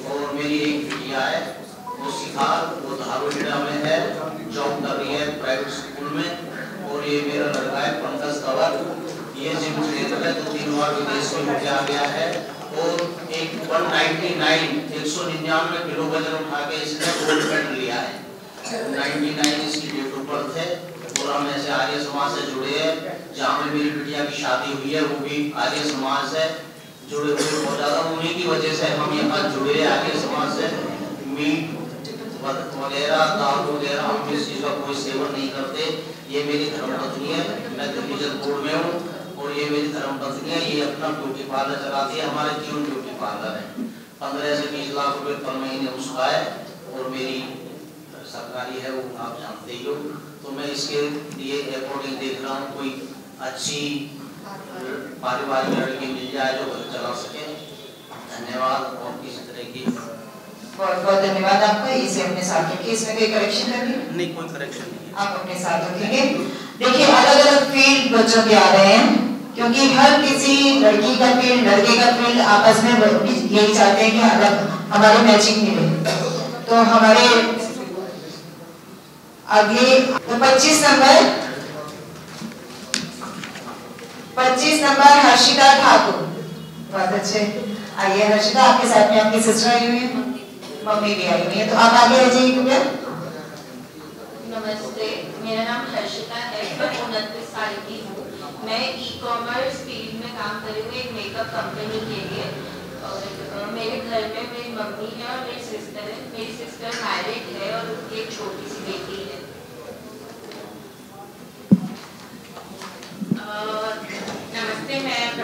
और मेरी एक बिटिया है, वो सिखार, वो धारूहेड़ा में है, जॉब कर रही है प्राइवेट स्कूल में। और ये मेरा लड़का है पंकज तंवर, ये जिम ट्रेनर है, 2-3 बार विदेश में मुझे आ गया है। और एक 199 किलो वजन उठा के इसने गोल्ड मेडल लिया है। 99 इसकी डेट ऑफ बर्थ है। और हम ऐसे आर्य समाज से जुड़े हैं, जहाँ में मेरी बिटिया की शादी हुई है वो भी आर्य समाज से जुड़े हुए बहुत ज्यादा, उन्हीं की वजह से हम यहाँ जुड़े हैं आर्य समाज से। मीट वगैरह, दाल वगैरह हम इस चीज का कोई सेवन नहीं करते। ये मेरी धर्मपत्नी है, मैं दिल्ली जलपुर में हूँ और ये मेरी धर्मपत्नी है। ये अपना ब्यूटी पार्लर चलाती है, हमारे जीवन ब्यूटी पार्लर है। 15 से 20 लाख रुपए पर महीने उसका है और मेरी सरकारी है, वो आप जानते ही हो। तो मैं इसके लिए अकॉर्डिंग देख रहा हूँ कोई अच्छी पारिवारिक लड़की मिल जाए जो घर चला सके। धन्यवाद। और किसी तरह की बहुत बहुत धन्यवाद आपका। इसे अपने साथ रखिए। इसमें कोई करेक्शन करनी? नहीं, कोई करेक्शन नहीं, आप अपने साथ रखेंगे। देखिए, अलग अलग फील्ड बच्चों के आ रहे हैं, क्योंकि हर किसी लड़की का फील्ड, लड़के का फील्ड आपस में यही चाहते हैं कि अलग हमारे मैचिंग मिले। तो हमारे अगले 25 नंबर हर्षिता ठाकुर। बहुत अच्छे। आइए हर्षिता, आपके साथ में आपकी सिस्टर आई हुई है, मम्मी भी आई हुई है, तो आप आगे आ जाइए कृपया। नमस्ते, मेरा नाम हर्षिता है, मैं 29 साल की हूँ। मैं ई-कॉमर्स फील्ड में काम कर रही हूँ एक मेकअप कंपनी के लिए। और मेरे घर में मेरी मम्मी है और मेरी सिस्टर है। मेरी सिस्टर मैरिड है और उसकी एक छोटी सी बेटी है।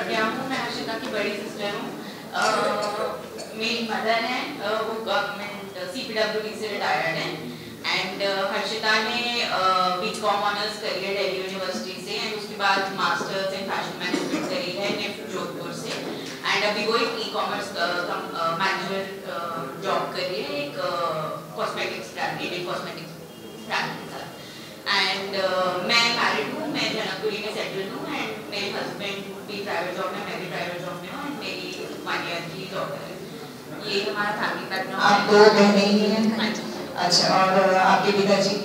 प्रज्ञा हूँ, मैं हर्षिता की बड़ी सिस्टर हूँ। मेरी मदर है, वो गवर्नमेंट CPWD से रिटायर्ड है एंड हर्षिता ने बीकॉम ऑनर्स करी है दिल्ली यूनिवर्सिटी से एंड उसके बाद मास्टर्स इन फैशन मैनेजमेंट करी है निफ्ट जोधपुर से एंड अभी वो एक ई-कॉमर्स मैनेजर जॉब करी है एक cosmetics brand, Indian cosmetics brand के साथ। एंड मैं मैरिड हूँ, मैं जनकपुरी में सेटल्ड हूँ एंड मेरे हस्बैंड भी प्राइवेट जॉब में, मैं भी प्राइवेट जॉब में हूँ एंड मेरी 1 ईयर की जॉब है। ये हमारा फैमिली बैकग्राउंड। आप 2 बहनें ही हैं? अच्छा, और आपके पिताजी?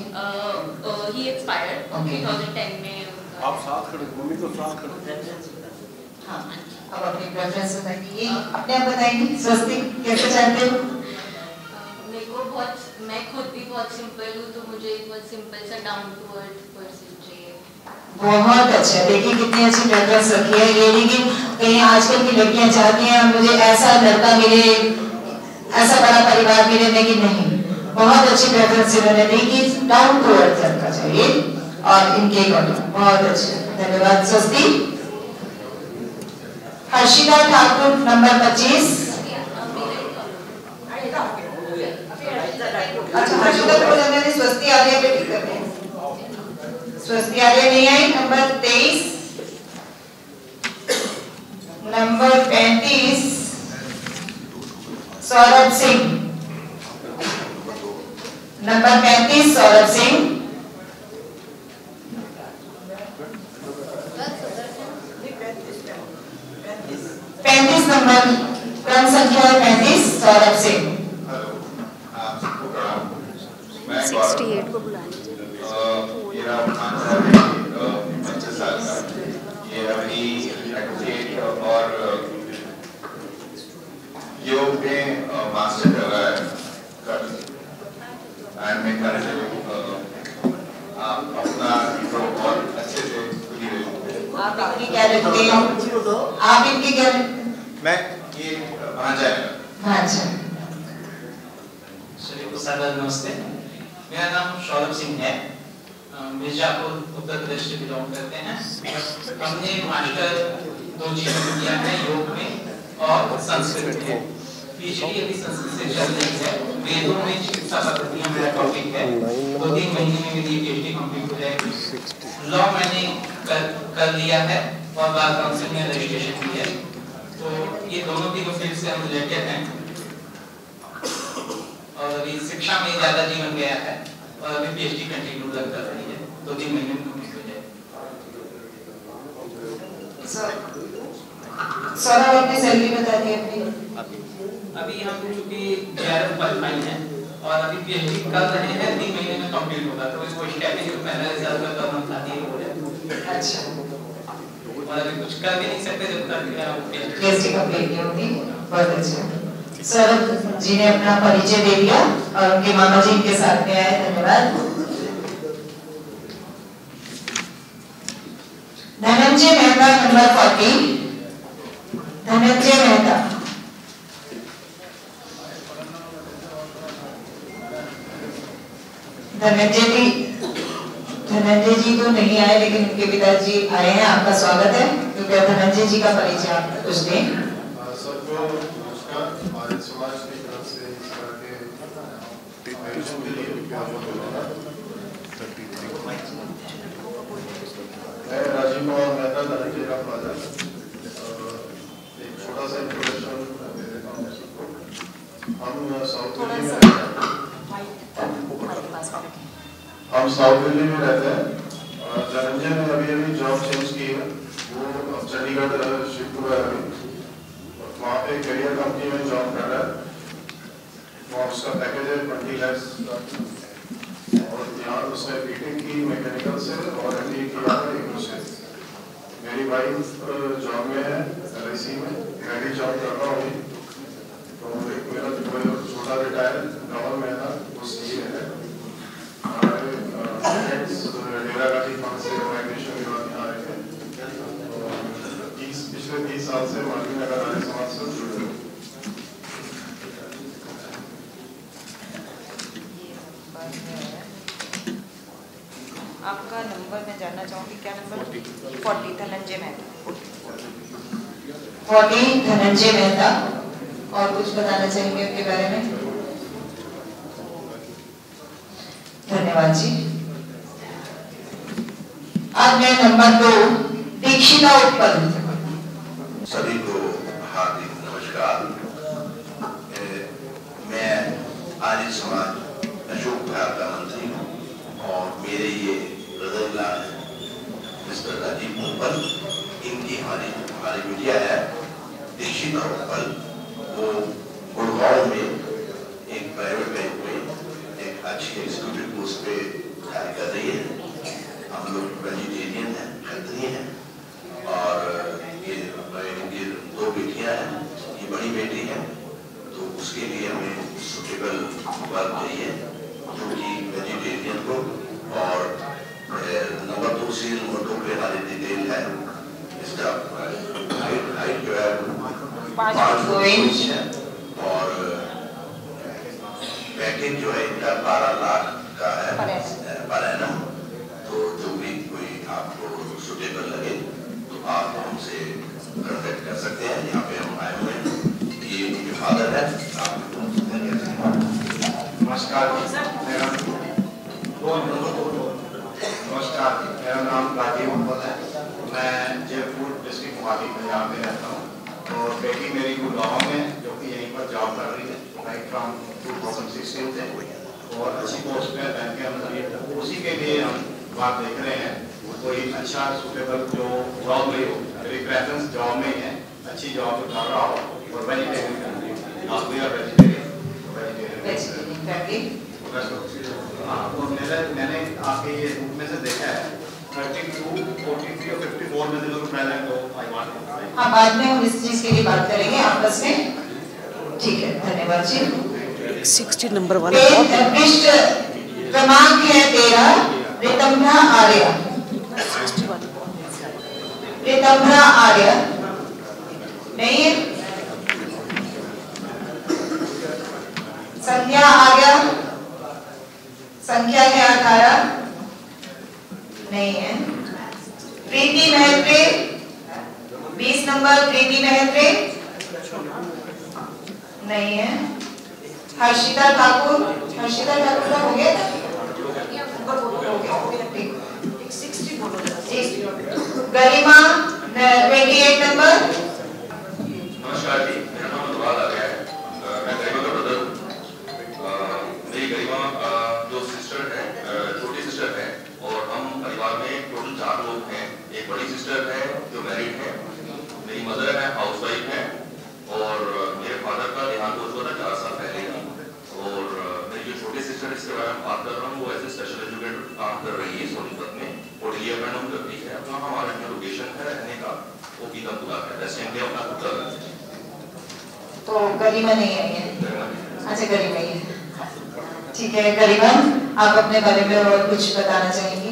ही एक्सपायर्ड 2010 में। आप साथ खड़े, मम्मी तो साथ खड़े। हाँ, अब अपनी प्रेफरेंस बताइए, अपने आप बताइए, स्वस्तिक कैसे चाहते हो? मेरे को बहुत, मैं खुद भी बहुत सिंपल हूँ, तो मुझे एक बहुत सिंपल सा डाउन टू अर्थ पर्सन चाहिए। बहुत अच्छा, देखिए कितनी अच्छी प्रेफरेंस रखी है ये। लेकिन कहीं आजकल की लड़कियां चाहती हैं मुझे ऐसा लड़का मिले, ऐसा बड़ा परिवार मिले, लेकिन नहीं, बहुत अच्छी प्रेफरेंस इन्होंने दी कि डाउन टू अर्थ लड़का चाहिए और इनके अकॉर्डिंग। बहुत अच्छा, धन्यवाद। स्वस्ति। हर्षिता ठाकुर नंबर 25। अच्छा, हर्षिता को मैंने स्वस्ति आर्य पे टिक करते हैं। स्वस्ति आर्य नहीं आई। Number 23, number 35 Saurabh Singh, number 35 Saurabh Singh, number क्रम संख्या 35 सौरभ सिंह। मैं 68 को बुला लीजिए। मेरा भांजा है 25 साल का, ये अभी एडवोकेट और योग में मास्टर कर रहा है एंड मैं आप अपना इंट्रो और अच्छे से आप इनकी क्या रखते हैं? आप इनकी क्या? मैं ये भांजा है। भांजा। नमस्ते, मेरा नाम सौरभ सिंह है, मिर्जापुर उत्तर प्रदेश से बिलोंग करते हैं। हमने मास्टर 2 चीजों में किया है, योग में और संस्कृत में। पीएचडी अभी संस्कृत से चल रही है। वेदों में चिकित्सा पद्धतियां मेरा टॉपिक है। 2-3 महीने में मेरी पीएचडी कंप्लीट हो जाएगी। लॉ मैंने कर लिया है और बार काउंसिल में रजिस्ट्रेशन की है। तो ये दोनों भी फील्ड से हम रिलेटेड हैं और अभी शिक्षा में ज्यादा जीवन गया है और अभी पीएचडी कंटिन्यू कर रही है। 2-3 महीने में कंप्लीट हो जाएगी। सौरभ अपनी सैलरी बता दी अपनी। अभी हम चूंकि JRF क्वालिफाइड हैं और अभी पीएचडी कर रहे हैं, 3 महीने में कंप्लीट होगा, तो इसको स्टेपिंग में पहला रिजल्ट का हम चाहते हैं। अच्छा, और अभी कुछ कर भी नहीं सकते जब तक पीएचडी कंप्लीट नहीं होती। बहुत अच्छा, सौरभ जी ने अपना परिचय दे दिया और उनके मामा जी इनके साथ में आए। धन्यवाद। धनंजय मेहता नंबर 40। धनंजय मेहता। धनंजय जी तो नहीं आए, लेकिन उनके पिताजी आए हैं। आपका स्वागत है। कृपया धनंजय जी का परिचय आप कुछ दें। सबको नमस्कार। आर्य समाज की तरफ से इस तरह के आयोजन के लिए मैं राजीव कुमार मेहता, धनंजय का फादर। एक छोटा सा इंट्रोडक्शन दे देता हूँ सबको। हम साउथ दिल्ली में रहते हैं। धनंजय ने अभी जॉब चेंज की है, वो अब चंडीगढ़ शिफ्ट हुआ है अभी। वहाँ पे करियर कंपनी में जॉब कर रहा है। वहाँ उसका पैकेज है 20 लाख और यहाँ उसने बीटेक की मैकेनिकल से और MBA किया है इग्नू से। मेरी वाइफ जॉब में है LIC में, मैं भी जॉब कर रहा हूँ। तो एक मेरा छोटा रिटायर गवर्नर में था, वो CA है। डेरा गाजी फंड से माइग्रेशन के बाद यहाँ आए थे। पिछले 30 साल से मालवीय नगर आर्य समाज से जुड़े हुए। आपका नंबर मैं जानना चाहूँगी, क्या नंबर? 40। धनंजय मेहता। 40 धनंजय मेहता, और कुछ बताना चाहेंगे उनके बारे में? धन्यवाद जी। अब मैं नंबर 2 दीक्षिता उत्पल। सभी को हार्दिक नमस्कार। मैं आर्य समाज अशोक विहार का मंत्री हूँ और मेरे ये ब्रदर है मिस्टर राजीव उत्पल। इनकी हमारी बिटिया है दीक्षिता उत्पल। वो गुड़गांव में एक प्राइवेट बैंक में एक अच्छी एग्जीक्यूटिव पोस्ट पे कार्य कर रही है। हम लोग वेजिटेरियन हैं, क्षत्रिय हैं, और इनकी 2 बेटियां हैं। ये बड़ी बेटी है, तो उसके लिए हमें सुटेबल वर्क चाहिए जो कि वेजिटेरियन हो। और नंबर 2 से नंबर 2 पे हमारी डिटेल है। इसका हाइट जो है 5 इंच है और पैकेज जो है इनका 12 लाख का है पर एनम। तो जो भी कोई आपको सुटेबल लगे तो आप हमसे कांटेक्ट कर सकते हैं। यहाँ पे हम आए हुए हैं। ये उनके फादर है। नमस्कार, मेरा नाम राजीव उत्पल है। मैं जयपुर डिस्ट्रिक्ट मोहाली पंजाब में रहता हूँ और बेटी मेरी गुड़गांव में जो कि यहीं पर जॉब कर रही है राइट फ्रॉम 2016 से, और अच्छी पोस्ट पे बैंक के अंदर। उसी के लिए हम बात देख रहे हैं कोई अच्छा सुटेबल जो जॉब में हो। मेरी प्रेफरेंस जॉब में ही है, अच्छी जॉब जो कर रहा हो और वेजिटेरियन आप भी मैंने आपके ये ग्रुप में से देखा है 32, 43 और 54 में से लोग प्रेजेंट हो। हाँ, बाद में हम इस चीज के लिए बात करेंगे आपस में। ठीक है, धन्यवाद जी। 60 नंबर वाला पृष्ठ क्रमांक है 13 रितंभा आर्य। रितंभा आर्य नहीं है। संध्या आर्य, संख्या है 18 नहीं है। प्रीति महत्रे 20 नंबर प्रीति महत्रे नहीं है। हर्षिता ठाकुर, हर्षिता ठाकुर का हो गया था। गरिमा 28 नंबर। नमस्कार जी, मेरा नाम अनुराग आ गया है। मैं गरिमा का ब्रदर हूँ। मेरी गरिमा जो सिस्टर है, छोटी सिस्टर है, और हम परिवार में टोटल 4 लोग हैं। एक बड़ी सिस्टर है जो मैरिड है, मेरी मदर है हाउसवाइफ है, और मेरे फादर का देहांत हो चुका था 4 साल पहले ही। और मेरी जो छोटी सिस्टर इसके बारे में बात कर रहा हूँ, वो एज ए स्पेशल एजुकेटर काम कर रही है सोनीपत में, ओडीए मैडम करती है। अपना हमारा जो लोकेशन है रहने का वो पीतापुरा है, वेस्ट इंडिया अपना उत्तर। तो गरिमा नहीं आई है। अच्छा, गरिमा ही है। ठीक है गरिमा, आप अपने बारे में और कुछ बताना चाहेंगी?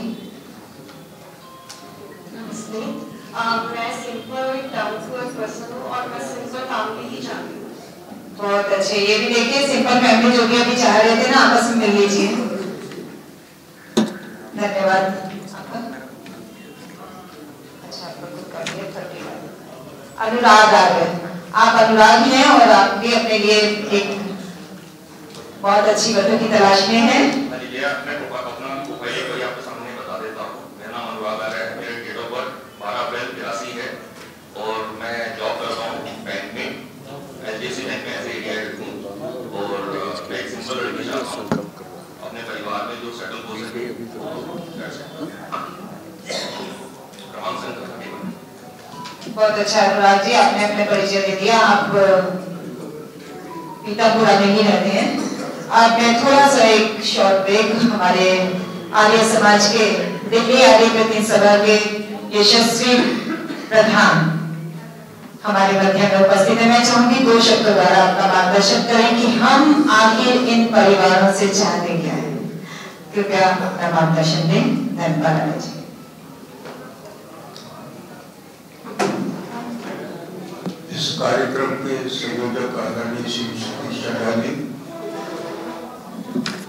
नमस्ते, मैं simple down to earth person हूँ और मैं सिंपल फैमिली ही चाहती हूँ। बहुत अच्छे। ये भी देखिए सिंपल फैमिली जो भी अभी चाह रहे थे ना, आपस में मिल लीजिए। धन्यवाद। अच्छा, अनुराग आर्य, आप अनुराग हैं और आप भी अपने लिए एक बहुत अच्छी वधू की तलाश में हैं। मैं अपना प्रोफाइल को आपके सामने बता देता हूँ। मेरा नाम अनुराग आर्य है, मेरे डेट ऑफ बर्थ 12 अप्रैल 82 है और मैं जॉब कर रहा हूँ बैंक में, एचडीएफसी बैंक में एज ए एरिया हूँ। और मैं एक सिंपल लड़की चाहता हूँ अपने परिवार में जो सेटल हो सके। बहुत अच्छा अनुराग जी, आपने अपने परिचय दे दिया। आप पीतापुरा में ही रहते हैं। अब मैं थोड़ा सा एक शॉर्ट ब्रेक, हमारे आर्य समाज के दिल्ली आर्य प्रतिनिधि सभा के यशस्वी प्रधान हमारे मध्य में उपस्थित है। मैं चाहूंगी 2 शब्दों द्वारा आपका मार्गदर्शन करें कि हम आखिर इन परिवारों से चाहते क्या है। कृपया अपना मार्गदर्शन दें। धन्यवाद जी। इस कार्यक्रम के संयोजक आदरणीय श्री सतीश चड्ढा जी,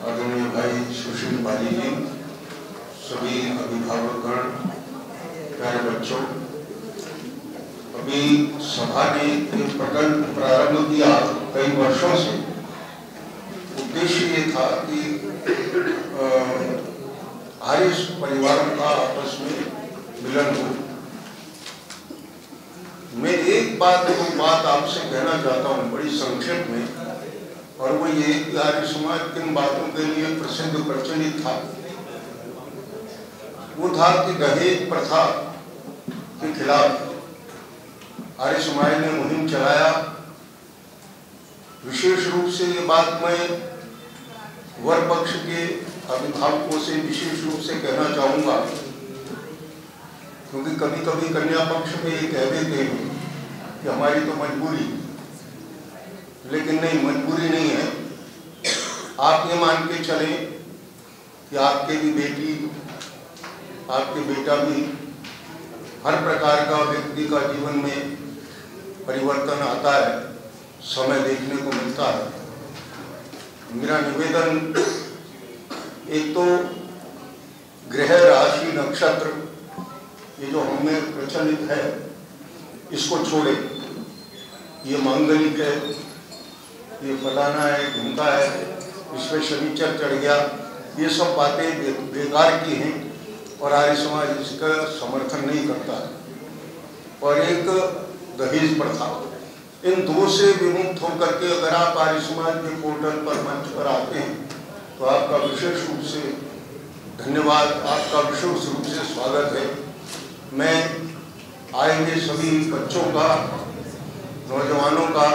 आदरणीय भाई सुशील बाली जी, सभी अभिभावकगण, प्यारे बच्चों, अभी सभा ने एक प्रकल्प प्रारंभ किया कई वर्षों से। उद्देश्य ये था कि आर्य परिवारों का आपस में मिलन हो। मैं एक बात आपसे कहना चाहता हूँ बड़ी संक्षेप में, और वो ये कि आर्य समाज किन बातों के लिए प्रसिद्ध प्रचलित था। वो था कि दहेज प्रथा के खिलाफ आर्य समाज ने मुहिम चलाया। विशेष रूप से ये बात मैं वर पक्ष के अभिभावकों से विशेष रूप से कहना चाहूँगा, क्योंकि कभी कभी कन्या पक्ष में ये कह देते हैं कि हमारी तो मजबूरी, लेकिन नहीं, मजबूरी नहीं है। आप ये मान के चलें कि आपके भी बेटी, आपके बेटा भी, हर प्रकार का व्यक्ति का जीवन में परिवर्तन आता है, समय देखने को मिलता है। मेरा निवेदन, एक तो ग्रह राशि नक्षत्र ये जो हमें प्रचलित है इसको छोड़े। ये मांगलिक है, ये फलाना है, ढूंढा है, इस पर शनिचर चढ़ गया, ये सब बातें बेकार की हैं और आर्य समाज इसका समर्थन नहीं करता है। और एक दहेज प्रथा, इन दो से विमुक्त होकर के अगर आप आर्य समाज के पोर्टल पर मंच पर आते हैं तो आपका विशेष रूप से धन्यवाद, आपका विशेष रूप से स्वागत है। मैं आए हुए सभी बच्चों का, नौजवानों का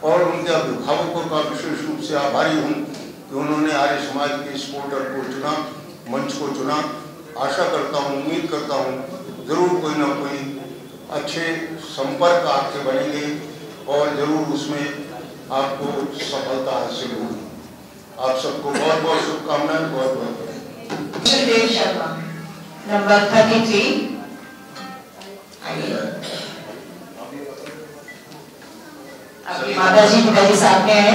और उनके अभिभावकों का विशेष रूप से आभारी हूँ कि उन्होंने आर्य समाज के इस पोर्टल को चुना, मंच को चुना। आशा करता हूँ, उम्मीद करता हूँ जरूर कोई ना कोई अच्छे संपर्क आपसे बनेंगे और जरूर उसमें आपको सफलता हासिल होगी। आप सबको बहुत बहुत शुभकामनाएं। बहुत बहुत देव शर्मा नंबर 33। आपकी माताजी पिताजी साथ में आए।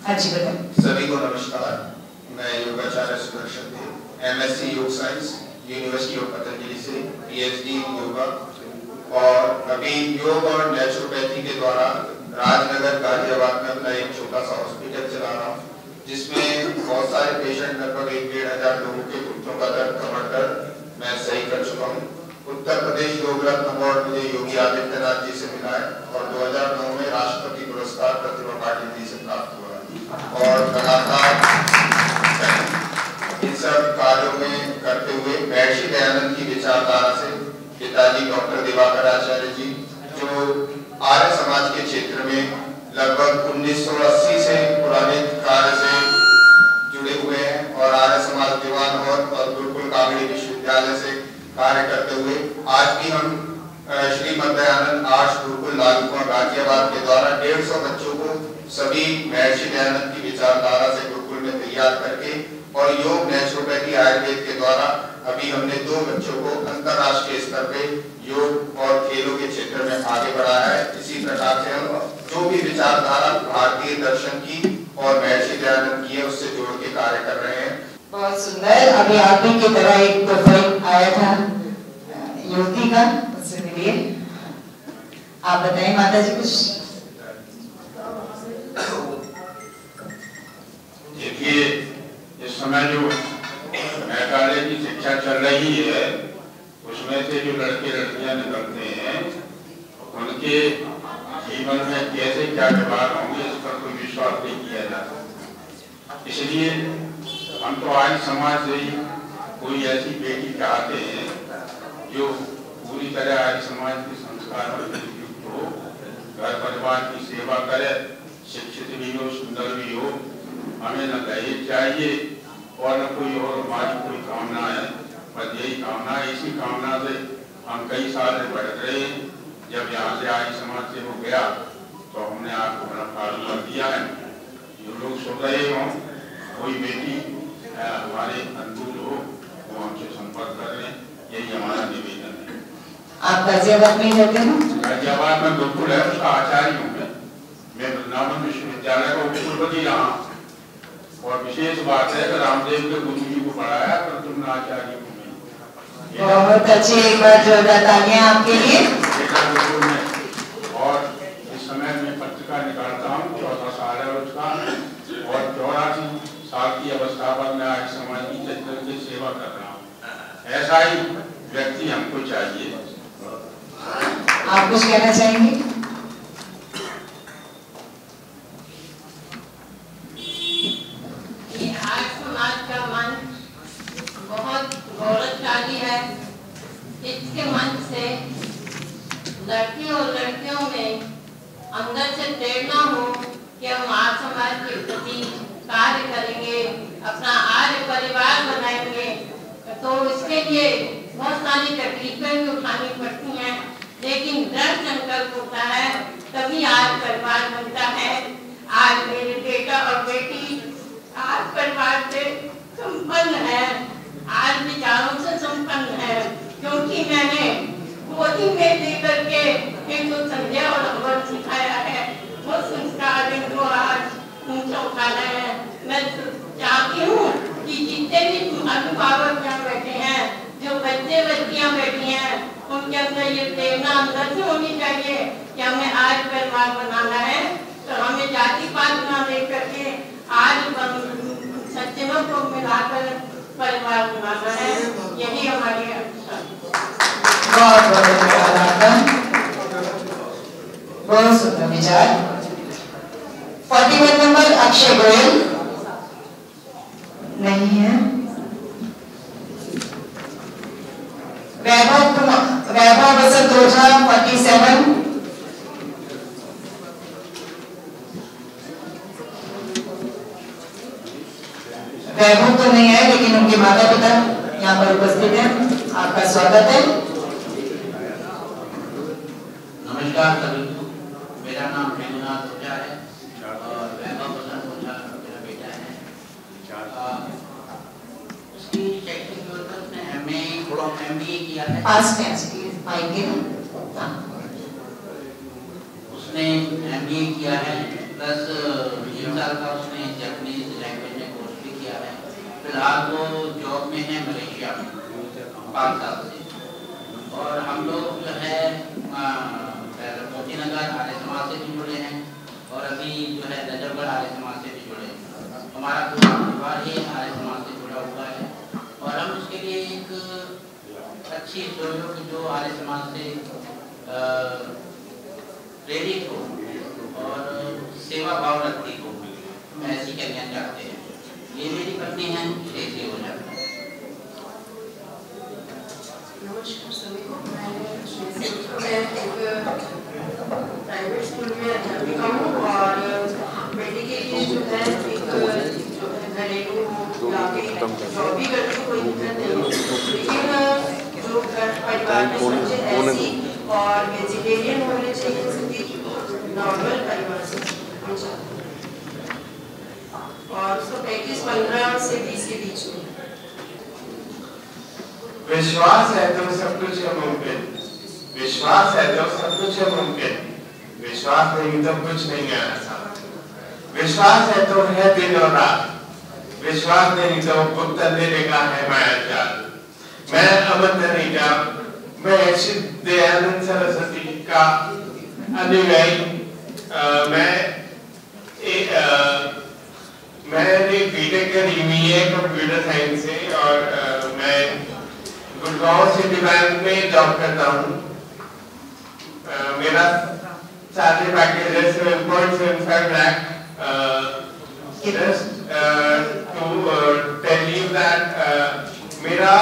हाँ जी बताइए। सभी को नमस्कार। मैं योगाचार्य सुदर्शन देव, MSc योग साइंस, यूनिवर्सिटी ऑफ पतंजलि से PhD योगा, और अभी योग और नेचुरोपैथी के द्वारा राजनगर गाजियाबाद में अपना एक छोटा सा हॉस्पिटल चला रहा हूँ, जिसमें बहुत सारे पेशेंट, लगभग 1-1.5 लोगों के घुटनों का दर्द, कमर दर्द मैं सही कर चुका हूँ। उत्तर प्रदेश योग रत्न अवार्ड मुझे योगी आदित्यनाथ जी से मिला है और 2009 में राष्ट्रपति पुरस्कार प्रतिभा पाटिल जी से प्राप्त हुआ है। और लगातार इन सब कार्यों में करते हुए महर्षि दयानंद की विचारधारा से पिताजी डॉक्टर दिवाकर आचार्य जी, जो आर्य समाज के क्षेत्र में लगभग 1980 से पुराने कार्य से जुड़े हुए हैं और आर्य समाज दीवान और गुरुकुल कामिनी विश्वविद्यालय से कार्य करते हुए आज भी हम श्रीमद दयानंद आर्ष गुरुकुल लागुआ गाजियाबाद के द्वारा 150 बच्चों को सभी महर्षि दयानंद की विचारधारा से गुरुकुल में तैयार करके और योग, नेचुरोपैथी, आयुर्वेद के द्वारा अभी हमने 2 बच्चों को अंतरराष्ट्रीय स्तर पे योग और खेलों के क्षेत्र में आगे बढ़ाया है। इसी प्रकार से हम जो भी विचारधारा भारतीय दर्शन की और महर्षि दयानंद की है उससे जोड़ के कार्य कर रहे हैं। बहुत सुंदर। अभी आप ही की तरह एक प्रोफाइल आया था युवती का, उससे मिलिए। आप बताएं माता जी कुछ। देखिए, इस समय जो मेघालय की शिक्षा चल रही है उसमें से जो लड़के लड़कियां निकलते हैं उनके जीवन में कैसे क्या व्यवहार होंगे इस पर कोई विश्वास नहीं किया जाता। इसलिए हम तो आर्य समाज से ही कोई ऐसी बेटी चाहते हैं जो पूरी तरह आर्य समाज के संस्कार में युक्त हो, घर परिवार की सेवा करे, शिक्षित भी हो, सुंदर भी हो। हमें न दहेज चाहिए और न कोई और हमारी कोई कामना है, बस यही कामना है। इसी कामना से हम कई साल से बढ़ रहे हैं। जब यहाँ से आर्य समाज से हो गया तो हमने आपको बड़ा पालन कर दिया है। जो लोग सुन रहे हों, कोई बेटी हमारे अनुकूल हो वो हमसे संपर्क कर लें, यही हमारा निवेदन है। आप गाजियाबाद में रहते हैं? गाजियाबाद में गुरुकुल है, उसका आचार्य हूँ मैं वृंदावन विश्वविद्यालय का उपकुलपति रहा और और विशेष बात है कि रामदेव के गुरु जी को पढ़ाया तो तुमने आचार्य को नहीं। बहुत अच्छी, एक बार जोरदार तालियां आपके लिए। और इस समय मैं पत्रिका निकालता हूँ, 14 साल है उसका, और 84 साल की अवस्था पर मैं आज समाज की चरित्र की सेवा कर रहा हूँ। ऐसा ही व्यक्ति हमको चाहिए। आप कुछ कहना चाहेंगे? आज समाज का मंच बहुत गौरवशाली है। इसके मंच से लड़कियों और लड़कियों में अंदर से प्रेरणा हो कि हम आज समाज के प्रति कार्य करेंगे, अपना आर्य परिवार बनाएंगे। तो इसके लिए बहुत सारी तकलीफें भी उठानी पड़ती हैं, लेकिन दृढ़ संकल्प होता है तभी आज परिवार बनता है। आज मेरे बेटा और बेटी आज परिवार से संपन्न है, आज विचारों से संपन्न है, क्योंकि मैंने गोदी में लेकर के इनको संध्या और अमृत सिखाया है। वो संस्कार इनको आज ऊंचा उठाना है। मैं चाहती हूँ कि जितने भी अभिभावक यहाँ बैठे हैं, जो बच्चे बच्चियाँ बैठी हैं, उनके अंदर ये प्रेरणा अंदर से होनी चाहिए कि हमें आज परिवार बनाना है। तो हमें जाति पात न लेकर के आज सज्जनों को मिलाकर परिवार बनाना है। यही हमारी बहुत सुंदर विचार। 41 नंबर अक्षय गोयल नहीं है। वैभव बसंत ओझा 47। वैभव तो नहीं है, लेकिन उनके माता पिता यहाँ पर उपस्थित हैं। आपका स्वागत है। नमस्कार सभी को, मेरा नाम प्रेमनाथ ओझा है और वैभव बसंत ओझा मेरा बेटा है। उसकी शैक्षिक योग्यता उसने MBA किया है। पास में आएंगे ना। उसने MBA किया है, प्लस 3 साल का उसने जापानीज लैंग्वेज में कोर्स भी किया है। फिलहाल वो जॉब में है मलेशिया में 5 साल से। और हम लोग जो है मोती नगर आर्य समाज से भी जुड़े हैं और अभी जो है नजरगढ़ आर्य समाज से भी जुड़े हैं। हमारा पूरा परिवार ही आर्य समाज से जुड़ा हुआ है और हम उसके लिए एक अच्छी सोच जो आर्य समाज से प्रेरित हो और सेवा भाव रखती हो, ऐसी कन्या चाहते हैं। ये मेरी पत्नी है, देखिए हो जाता है। नमस्कार सभी को। मैं एक प्राइवेट स्कूल में अध्यापिका हूँ और बेटी के लिए जो है एक जो है घरेलू लाके जॉब भी करती हूँ, कोई दिक्कत नहीं है। लेकिन जो घर परिवार में समझे ऐसी और वेजिटेरियन होने चाहिए सभी, नॉर्मल परिवार से और उसको 35-15 से 20 के बीच में। विश्वास है तो सब कुछ है मुमकिन, विश्वास है तो सब कुछ है मुमकिन, विश्वास नहीं तो कुछ नहीं है ऐसा। विश्वास है तो है दिन और रात, विश्वास नहीं तो गुप्त अंधेरे का है माया जाल। मैं अमन धनेजा, मैं श्री दयानंद सरस्वती का अनुयायी। मैंने बीटेक करी हुई है कंप्यूटर साइंस से और मैं गुड़गांव सिटी बैंक में जॉब करता हूँ। मेरा सैलरी पैकेज है 7.75 lakh. Just to tell you that मेरा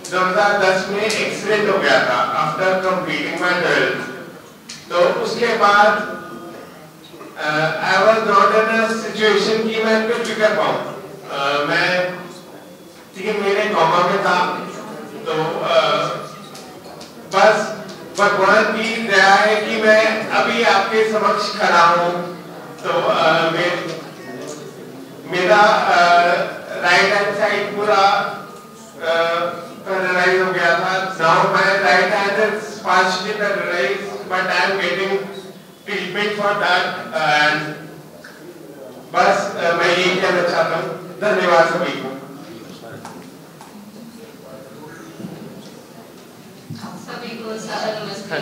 2010 में एक्सीडेंट हो गया था आफ्टर कंप्लीटिंग माय 12th। तो उसके बाद I was not in a situation कि मैं कुछ भी कर पाऊँ। मैं ठीक है मेरे कॉमा में था, तो बस भगवान की दया है कि मैं अभी आपके समक्ष खड़ा हूँ। तो मेरा राइट हैंड साइड पूरा पैरालाइज हो गया था। Now my right hand is partially paralyzed, but I am getting treatment for that and बस मैं यही कहना चाहता हूँ। धन्यवाद सभी को। सभी को सादर नमस्ते।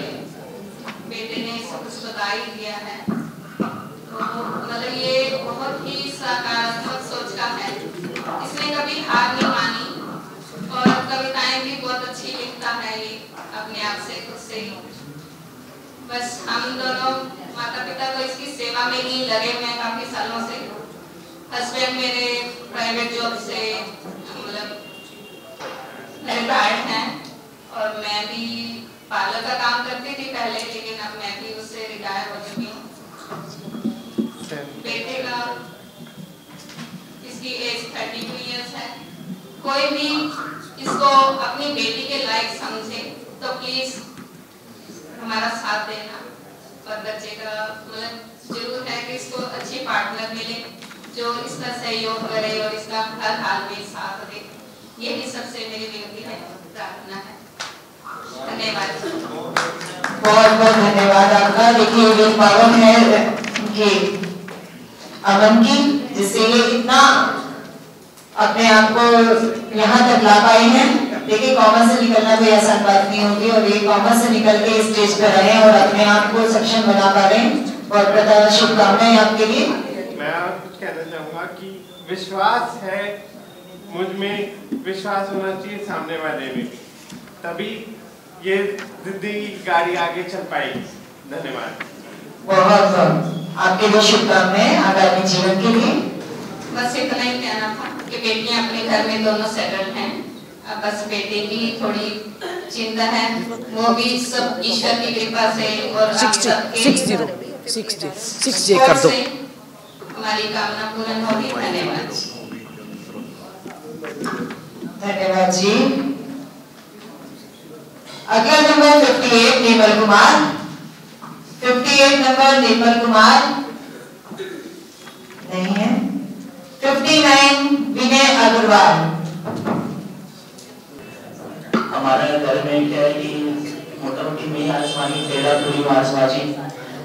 बेटे ने सब कुछ बता ही दिया है, तो मतलब ये बहुत ही सकारात्मक सोच का है। इसने कभी हार नहीं मानी और कविताएं भी बहुत अच्छी लिखता है ये अपने आप से, खुद से ही। बस हम दोनों माता पिता तो इसकी सेवा में ही लगे हुए हैं काफी सालों से। हस्बैंड मेरे प्राइवेट जॉब से मतलब रिटायर्ड हैं और मैं भी पार्लर का काम करती थी पहले, लेकिन अब मैं भी उससे रिटायर हो चुकी हूँ। बेटे का इसकी एज 32 इयर्स है। कोई भी इसको अपनी बेटी के लायक समझे तो प्लीज हमारा साथ देना। और बच्चे का मतलब जरूर है कि इसको अच्छी पार्टनर मिले जो इसका सहयोग करे और इसका हर हाल में साथ दे। यही सबसे मेरी विनती है, प्रार्थना है। धन्यवाद। बहुत बहुत धन्यवाद आपका। देखिए ये पावन है कि अमन की, जिससे ये इतना अपने आप को यहाँ तक ला पाए हैं। देखिए कॉमर्स से निकलना कोई आसान बात नहीं होगी और ये कॉमर्स से निकल के स्टेज पर आए और अपने आप को सक्षम बना पा रहे हैं। बहुत बहुत शुभकामनाएं आपके लिए। मैं कुछ कहना चाहूँगा कि विश्वास है मुझ में, विश्वास होना चाहिए सामने वाले में भी, तभी ये जिंदगी की गाड़ी आगे चल पाएगी। धन्यवाद। बहुत आपके लिए शुभकामनाएं आगामी जीवन के लिए। बस इतना ही कहना था कि बेटियां अपने घर में दोनों सेटल हैं। अब बस बेटे की थोड़ी चिंता है, वो भी सब ईश्वर की कृपा से और 60 कर दो। हमारी कामना पूर्ण होगी। धन्यवाद। धन्यवाद जी। अगला नंबर 58 निर्मल कुमार। 58 नंबर निर्मल कुमार नहीं है। 59 विनय अग्रवाल। हमारे घर में क्या है कि मोटामोटी में आसमानी पहला पूरी आसमाजी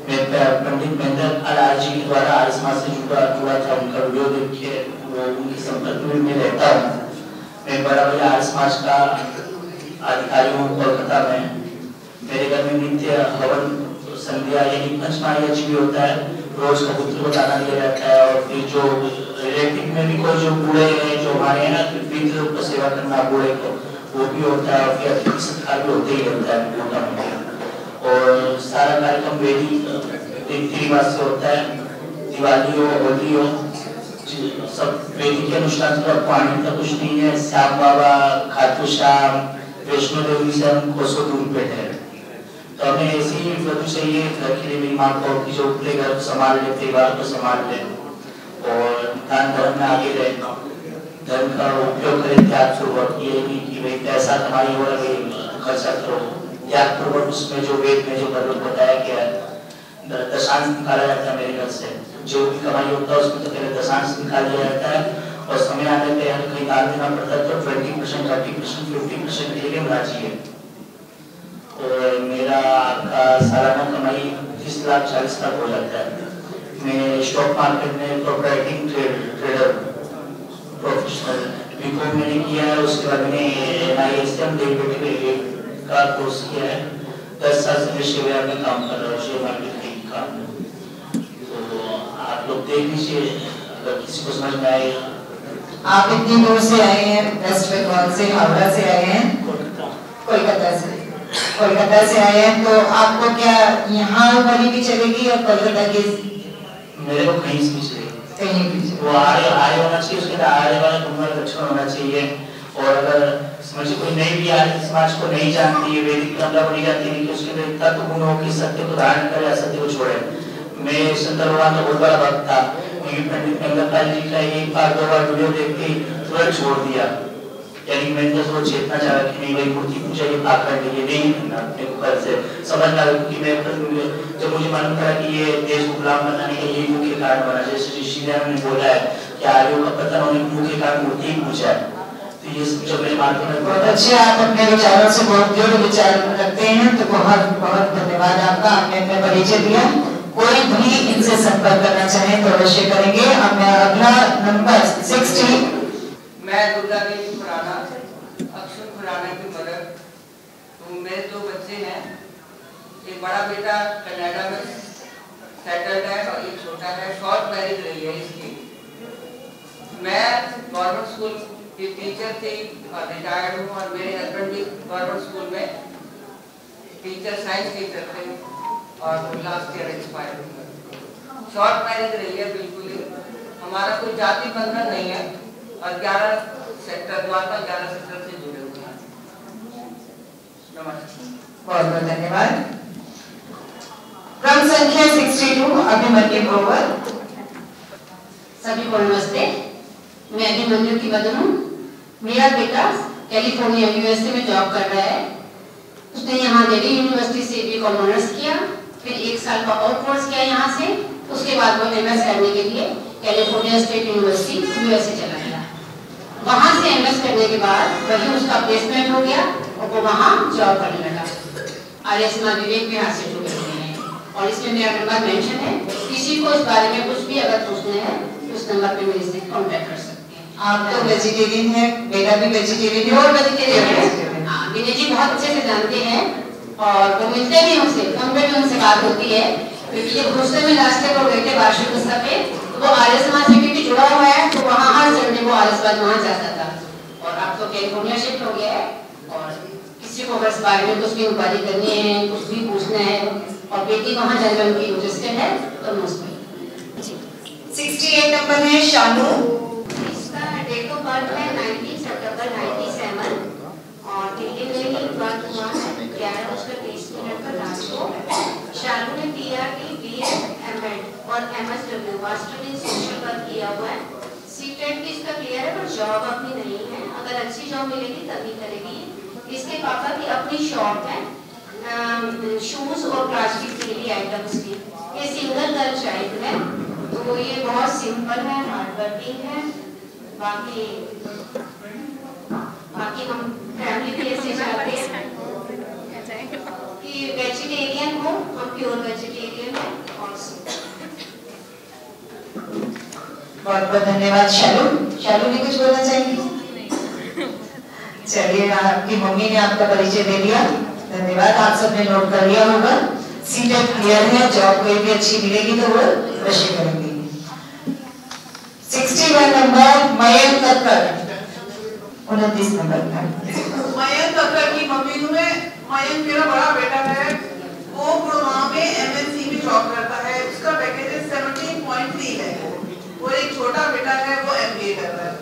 में पंडित महेंद्र अलाल जी के द्वारा आसमान से जुड़ा था। उनका वीडियो देख के वो उनकी संपर्क में रहता हूँ। मैं बड़ा भैया आसमाज का अधिकारी हूँ कोलकाता में। मेरे घर में नित्य हवन संध्या यानी पंचमहायज्ञ भी होता है। रोज कबूतर को दाना दिया जाता है और फिर जो रिलेटिव में भी कोई जो बूढ़े हैं जो हमारे हैं ना, पितरों को सेवा करना बूढ़े को, वो भी होता है और फिर अतिथि सत्कार भी होते ही रहता है मोटा मोटा। और सारा कार्यक्रम वैदिक रीति रिवाज से होता है। दिवाली हो, होली हो, सब वैदिक अनुष्ठान से आपको आनंद का कुछ नहीं है। श्याम बाबा, खाटू श्याम, वैष्णो देवी से हम कोसों दूर बैठे हैं। तो हमें ऐसी वधु चाहिए घर के लिए मेरी माँ को कि जो अपने घर को संभाल ले, परिवार को संभाल ले और दान धर्म में आगे रहे, धर्म का उपयोग करें त्याग पूर्वक। ये नहीं कि भाई पैसा कमाई हो रहा है खर्चा करो, त्याग पूर्वक। उसमें जो वेद में जो बताया गया है, दशांश निकाला जाता है मेरे घर से। जो भी कमाई होता है उसमें तो पहले दशांश निकाल दिया जाता है और समय आने पे हमें कहीं दान देना पड़ता है तो 20%, 30%, 50% के लिए राजी है। और मेरा आपका सालाना कमाई 30 लाख 40 लाख हो जाता है। मैं स्टॉक मार्केट में प्रोप्राइटिंग ट्रेडर प्रोफेशनल बीकॉम मैंने किया है। उसके बाद मैंने NISM डेरिवेटिव का कोर्स किया है। 10 साल से मैं शेयर बाजार में काम कर रहा हूँ, शेयर मार्केट का काम। तो आप लोग देख लीजिए अगर किसी को समझ में आए। आप इतनी दूर से आए हैं, वेस्ट बंगाल से, हावड़ा से आए हैं, कोलकाता से आए हैं, तो आपको क्या यहाँ वाली भी चलेगी और कोलकाता की? मेरे को कहीं से भी चलेगी, कहीं भी चलेगी। वो आर्य होना चाहिए, उसके लिए आर्य वाला कुमार लक्षण होना चाहिए। और अगर समझिए कोई नई भी आर्य समाज को नहीं जानती है, वैदिक परंपरा को नहीं जानती है कि उसके लिए तत्व गुण हो कि सत्य को धारण करे, असत्य को छोड़े। मैं शंकर भगवान का बहुत बड़ा भक्त था, पंडित महेंद्र जी का एक बार 2 बार वीडियो देख के तुरंत छोड़ दिया। यानी मैंने तो चेतना चाहा कि नहीं भाई मूर्ति पूजा ये पाप करने के लिए नहीं करना, अपने ऊपर से समझना। क्योंकि मैं जब मुझे मालूम था कि ये देश को गुलाम बनाने का यही मुख्य कारण बना, जैसे ऋषि ने बोला है कि आर्यों का पतन होने का मुख्य कारण मूर्ति ही पूजा है। तो ये जब मेरे माध्यम में बहुत अच्छे, आप अपने विचारों से बहुत जोड़ विचार रखते हैं, तो बहुत बहुत धन्यवाद आपका। आपने अपना परिचय दिया कोई भी इनसे संपर्क करना चाहे तो अवश्य करेंगे। अब मैं अगला नंबर 60। मैं दुर्गा देवी खुराना, अक्षर खुराना की मदर। तो मेरे 2 बच्चे हैं, एक बड़ा बेटा कनाडा में सेटल्ड है और एक छोटा है, शॉर्ट मैरिज रही है इसकी। मैं गवर्नमेंट स्कूल की टीचर थी और रिटायर्ड हूँ, और मेरे हस्बैंड भी गवर्नमेंट स्कूल में टीचर, साइंस टीचर थे और लास्ट ईयर एक्सपायर हुए। शॉर्ट मैरिज रही है बिल्कुल ही। हमारा कोई जाति बंधन नहीं है और 11 सेक्टर द्वारा 11 सेक्टर से जुड़े हुए हैं। नमस्ते, बहुत बहुत धन्यवाद। क्रम संख्या 62 अभिमन्यु ग्रोवर। सभी को नमस्ते, मैं अभिमन्यु की मदर हूँ। मेरा बेटा कैलिफोर्निया यूएसए में जॉब कर रहा है। उसने यहाँ दिल्ली यूनिवर्सिटी से BCom ऑनर्स किया, फिर 1 साल का और कोर्स किया यहाँ से। उसके बाद वो MS करने के लिए कैलिफोर्निया स्टेट यूनिवर्सिटी USA चला गया। वहाँ से MS करने के बाद वही उसका प्लेसमेंट हो गया और वो वहाँ जॉब करने लगा। आर्य समाज विवेक विहार से जुड़े हुए हैं और इसमें मेरा नंबर मेंशन है। किसी को इस बारे में कुछ भी अगर पूछना है तो उस नंबर पे मेरे से कांटेक्ट कर सकते हैं। आप तो वेजिटेरियन है, बेटा भी वेजिटेरियन है। और वेजिटेरियन है। विनय जी बहुत अच्छे से जानते हैं और वो मिलते भी हमसे, फोन पे भी उनसे बात होती है, क्योंकि जब दूसरे में लास्ट ईयर वो गए थे वार्षिक उत्सव पे, तो वो आर्य समाज से क्योंकि जुड़ा हुआ है तो वहाँ हर संडे वो आर्य समाज वहाँ जाता था। और अब तो कैलिफोर्निया शिफ्ट हो गया है और किसी को बस बारे में कुछ भी इंक्वायरी करनी है, कुछ भी पूछना है, और बेटी वहाँ जाने में उनकी इंटरेस्टेड है तो मोस्ट 68 नंबर है शानू। इसका डेट ऑफ बर्थ है 19 सितंबर 97 और दिल्ली में ही बर्थ हुआ है 11:30 पर रात को। शानू ने PhD, BEd, M.Ed और MSW master in social work किया हुआ है। सीटेट भी इसका क्लियर है पर जॉब अभी नहीं है, अगर अच्छी जॉब मिलेगी तभी करेगी। इसके पापा की अपनी शॉप है, शूज और प्लास्टिक डेली आइटम्स की। ये सिंगल गर्ल चाइल्ड है, तो ये बहुत सिंपल है, हार्ड वर्किंग है। बाकी हम फैमिली भी ऐसे चाहते हैं कि वेजिटेरियन हो, हम प्योर वेजिटेरियन है। बहुत बहुत धन्यवाद। शालू ने कुछ बोलना चाहिए? चलिए, आपकी मम्मी ने आपका परिचय दे दिया, धन्यवाद। आप सबने नोट कर लिया होगा। सीटेट क्लियर है, जॉब कोई भी अच्छी मिलेगी तो वो अवश्य करेंगे। 61 नंबर मयंक तक्कर। 29 नंबर मयंक तक्कर की मम्मी हूँ मैं। मयंक मेरा बड़ा बेटा है, वो गुड़गांव में MNC में जॉब करता है, उसका पैकेज 17.3 है। वो एक छोटा बेटा है, वो MBA कर रहा है।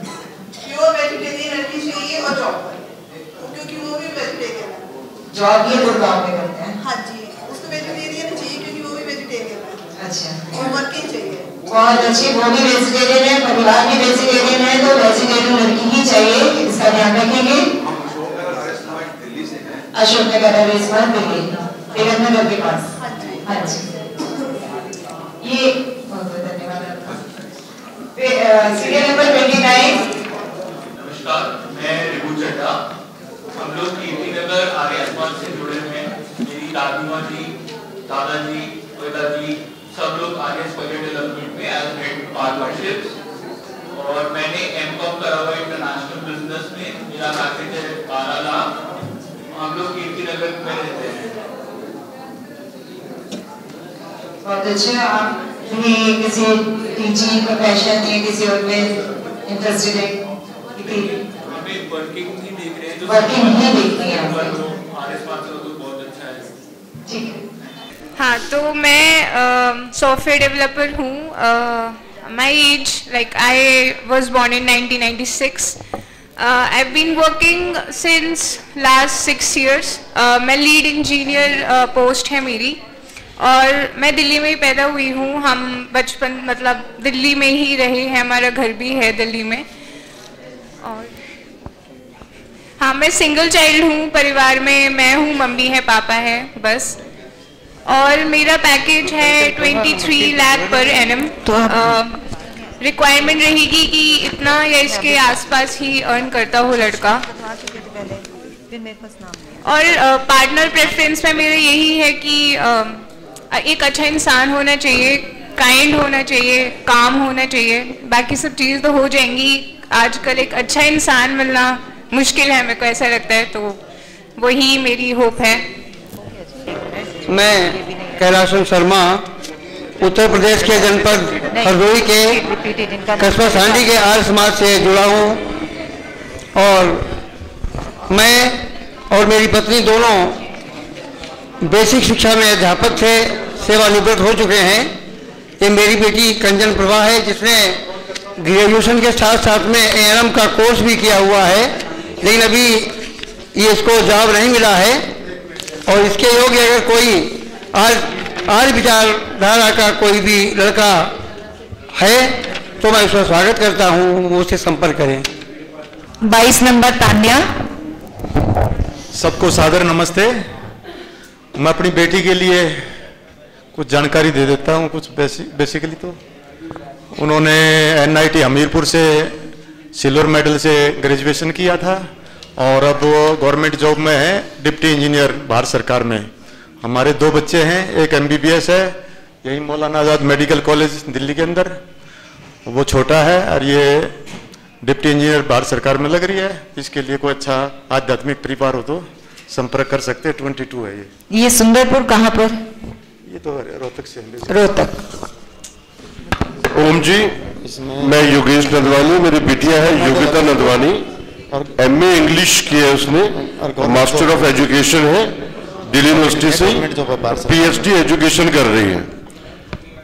प्योर वेजिटेरियन लड़की चाहिए और जॉब करें, क्योंकि वो भी वेजिटेरियन है। जॉब ये गुड़गांव में करते हैं? हाँ जी, उसको वेजिटेरियन चाहिए क्योंकि वो भी वेजिटेरियन है। अच्छा, और वर्किंग चाहिए। बहुत अच्छी, वो भी वेजिटेरियन है, परिवार भी वेजिटेरियन है, तो वेजिटेरियन लड़की ही चाहिए, इसका ध्यान रखेंगे। अशोकनगर अरेस्टमेंट दिल्ली, तिरुवनंतपुरम के पास। हाँ जी, ये बहुत बहुत धन्यवाद आपका। Serial number 29। नमस्कार, मैं रिभू चड्डा। हम लोग कीर्तिनगर आर्य समाज से जुड़े हैं। मेरी दादी माँ जी, दादाजी, पिताजी सब लोग आर्य स्पगेट डेवलपमेंट में एज हेड पार्टनरशिप्स, और मैंने M.Com करा हुआ इंटरनेशनल बिजनेस में। मेरा पैकेज है 12 लाख। हम लोग कीर्तिनगर में रहते हैं। बहुत अच्छा। आप भी किसी टीचिंग प्रोफेशन या किसी और में इंटरेस्टेड है? हमें वर्किंग ही देख रहे हैं, तो वर्किंग ही देखते हैं आर्य समाज से तो बहुत अच्छा है। ठीक है। हाँ, तो मैं सॉफ्टवेयर डेवलपर हूँ। My age, like I was born in 1996। I been working since last 6 years। मैं लीड इंजीनियर पोस्ट है मेरी, और मैं दिल्ली में ही पैदा हुई हूँ। हम बचपन मतलब दिल्ली में ही रहे हैं, हमारा घर भी है दिल्ली में। और हाँ, मैं सिंगल चाइल्ड हूँ, परिवार में मैं हूँ, मम्मी है, पापा है, बस। और मेरा पैकेज है 23 लाख पर एनम। रिक्वायरमेंट रहेगी कि इतना या इसके आसपास ही अर्न करता हो लड़का। और पार्टनर प्रेफरेंस में मेरा यही है कि एक अच्छा इंसान होना चाहिए, काइंड होना चाहिए, काम होना चाहिए, बाकी सब चीज़ तो हो जाएंगी। आजकल एक अच्छा इंसान मिलना मुश्किल है, मेरे को ऐसा लगता है, तो वही मेरी होप है। मैं कैलाश शर्मा उत्तर प्रदेश के जनपद हरदोई के कस्बा सांडी के आर्य समाज से जुड़ा हूँ और मैं और मेरी पत्नी दोनों बेसिक शिक्षा में अध्यापक थे, सेवानिवृत्त हो चुके हैं। ये मेरी बेटी कंचन प्रभा है जिसने ग्रेजुएशन के साथ साथ में एएनएम का कोर्स भी किया हुआ है, लेकिन अभी ये इसको जॉब नहीं मिला है। और इसके योग्य अगर कोई आर्य विचारधारा का कोई भी लड़का है तो मैं उसका स्वागत करता हूँ, वो उससे संपर्क करें। 22 नंबर तान्या। सबको सादर नमस्ते। मैं अपनी बेटी के लिए कुछ जानकारी दे देता हूँ। कुछ बेसिकली तो उन्होंने एनआईटी हमीरपुर से सिल्वर मेडल से ग्रेजुएशन किया था और अब वो गवर्नमेंट जॉब में है, डिप्टी इंजीनियर भारत सरकार में। हमारे 2 बच्चे हैं, एक एमबीबीएस है यही मौलाना आज़ाद मेडिकल कॉलेज दिल्ली के अंदर, वो छोटा है, और ये डिप्टी इंजीनियर भारत सरकार में लग रही है। इसके लिए कोई अच्छा आध्यात्मिक परिवार हो तो संपर्क कर सकते हैं। 22 है ये सुंदरपुर कहाँ पर? ये तो रोहतक से है। रोहतक। ओम जी, मैं योगेश नंदवानी, मेरी बिटिया है योगिता नंदवानी, एमए इंग्लिश की है उसने, मास्टर ऑफ एजुकेशन है दिल्ली यूनिवर्सिटी से, पीएचडी एजुकेशन कर रही है।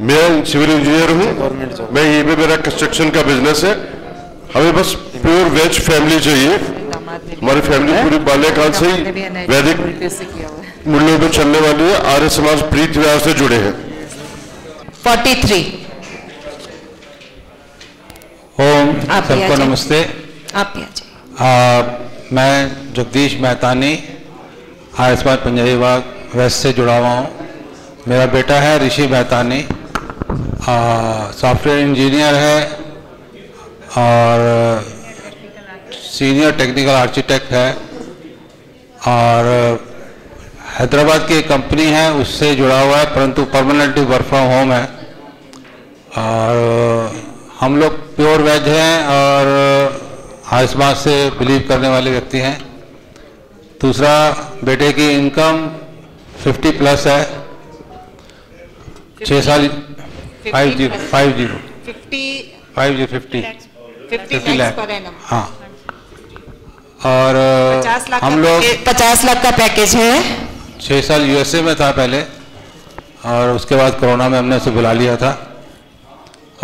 मैं सिविल इंजीनियर हूँ, मैं ये भी मेरा कंस्ट्रक्शन का बिजनेस है। हमें बस प्योर वेज फैमिली चाहिए। हमारी फैमिली पूरी बाल्यकाल से ही वैदिक मूल्यों में चलने वाली है, आर्य समाज प्रीत विवाह से जुड़े हैं। 43। ओम सबको नमस्ते। आप भी आ मैं जगदीश मेहतानी आर्य समाज पंजाबी बाग वेस्ट से जुड़ा हुआ हूँ। मेरा बेटा है ऋषि मेहतानी, सॉफ्टवेयर इंजीनियर है और सीनियर टेक्निकल आर्किटेक्ट है और हैदराबाद की एक कंपनी है उससे जुड़ा हुआ है, परंतु परमानेंटली वर्क फ्रॉम होम है। और हम लोग प्योर वेज हैं और आर्य समाज से बिलीव करने वाले व्यक्ति हैं। दूसरा, बेटे की इनकम 50+ है, 6 साल 50 लाख। हाँ, और हम लोग 50 लाख का पैकेज है। 6 साल यूएसए में था पहले और उसके बाद कोरोना में हमने उसे बुला लिया था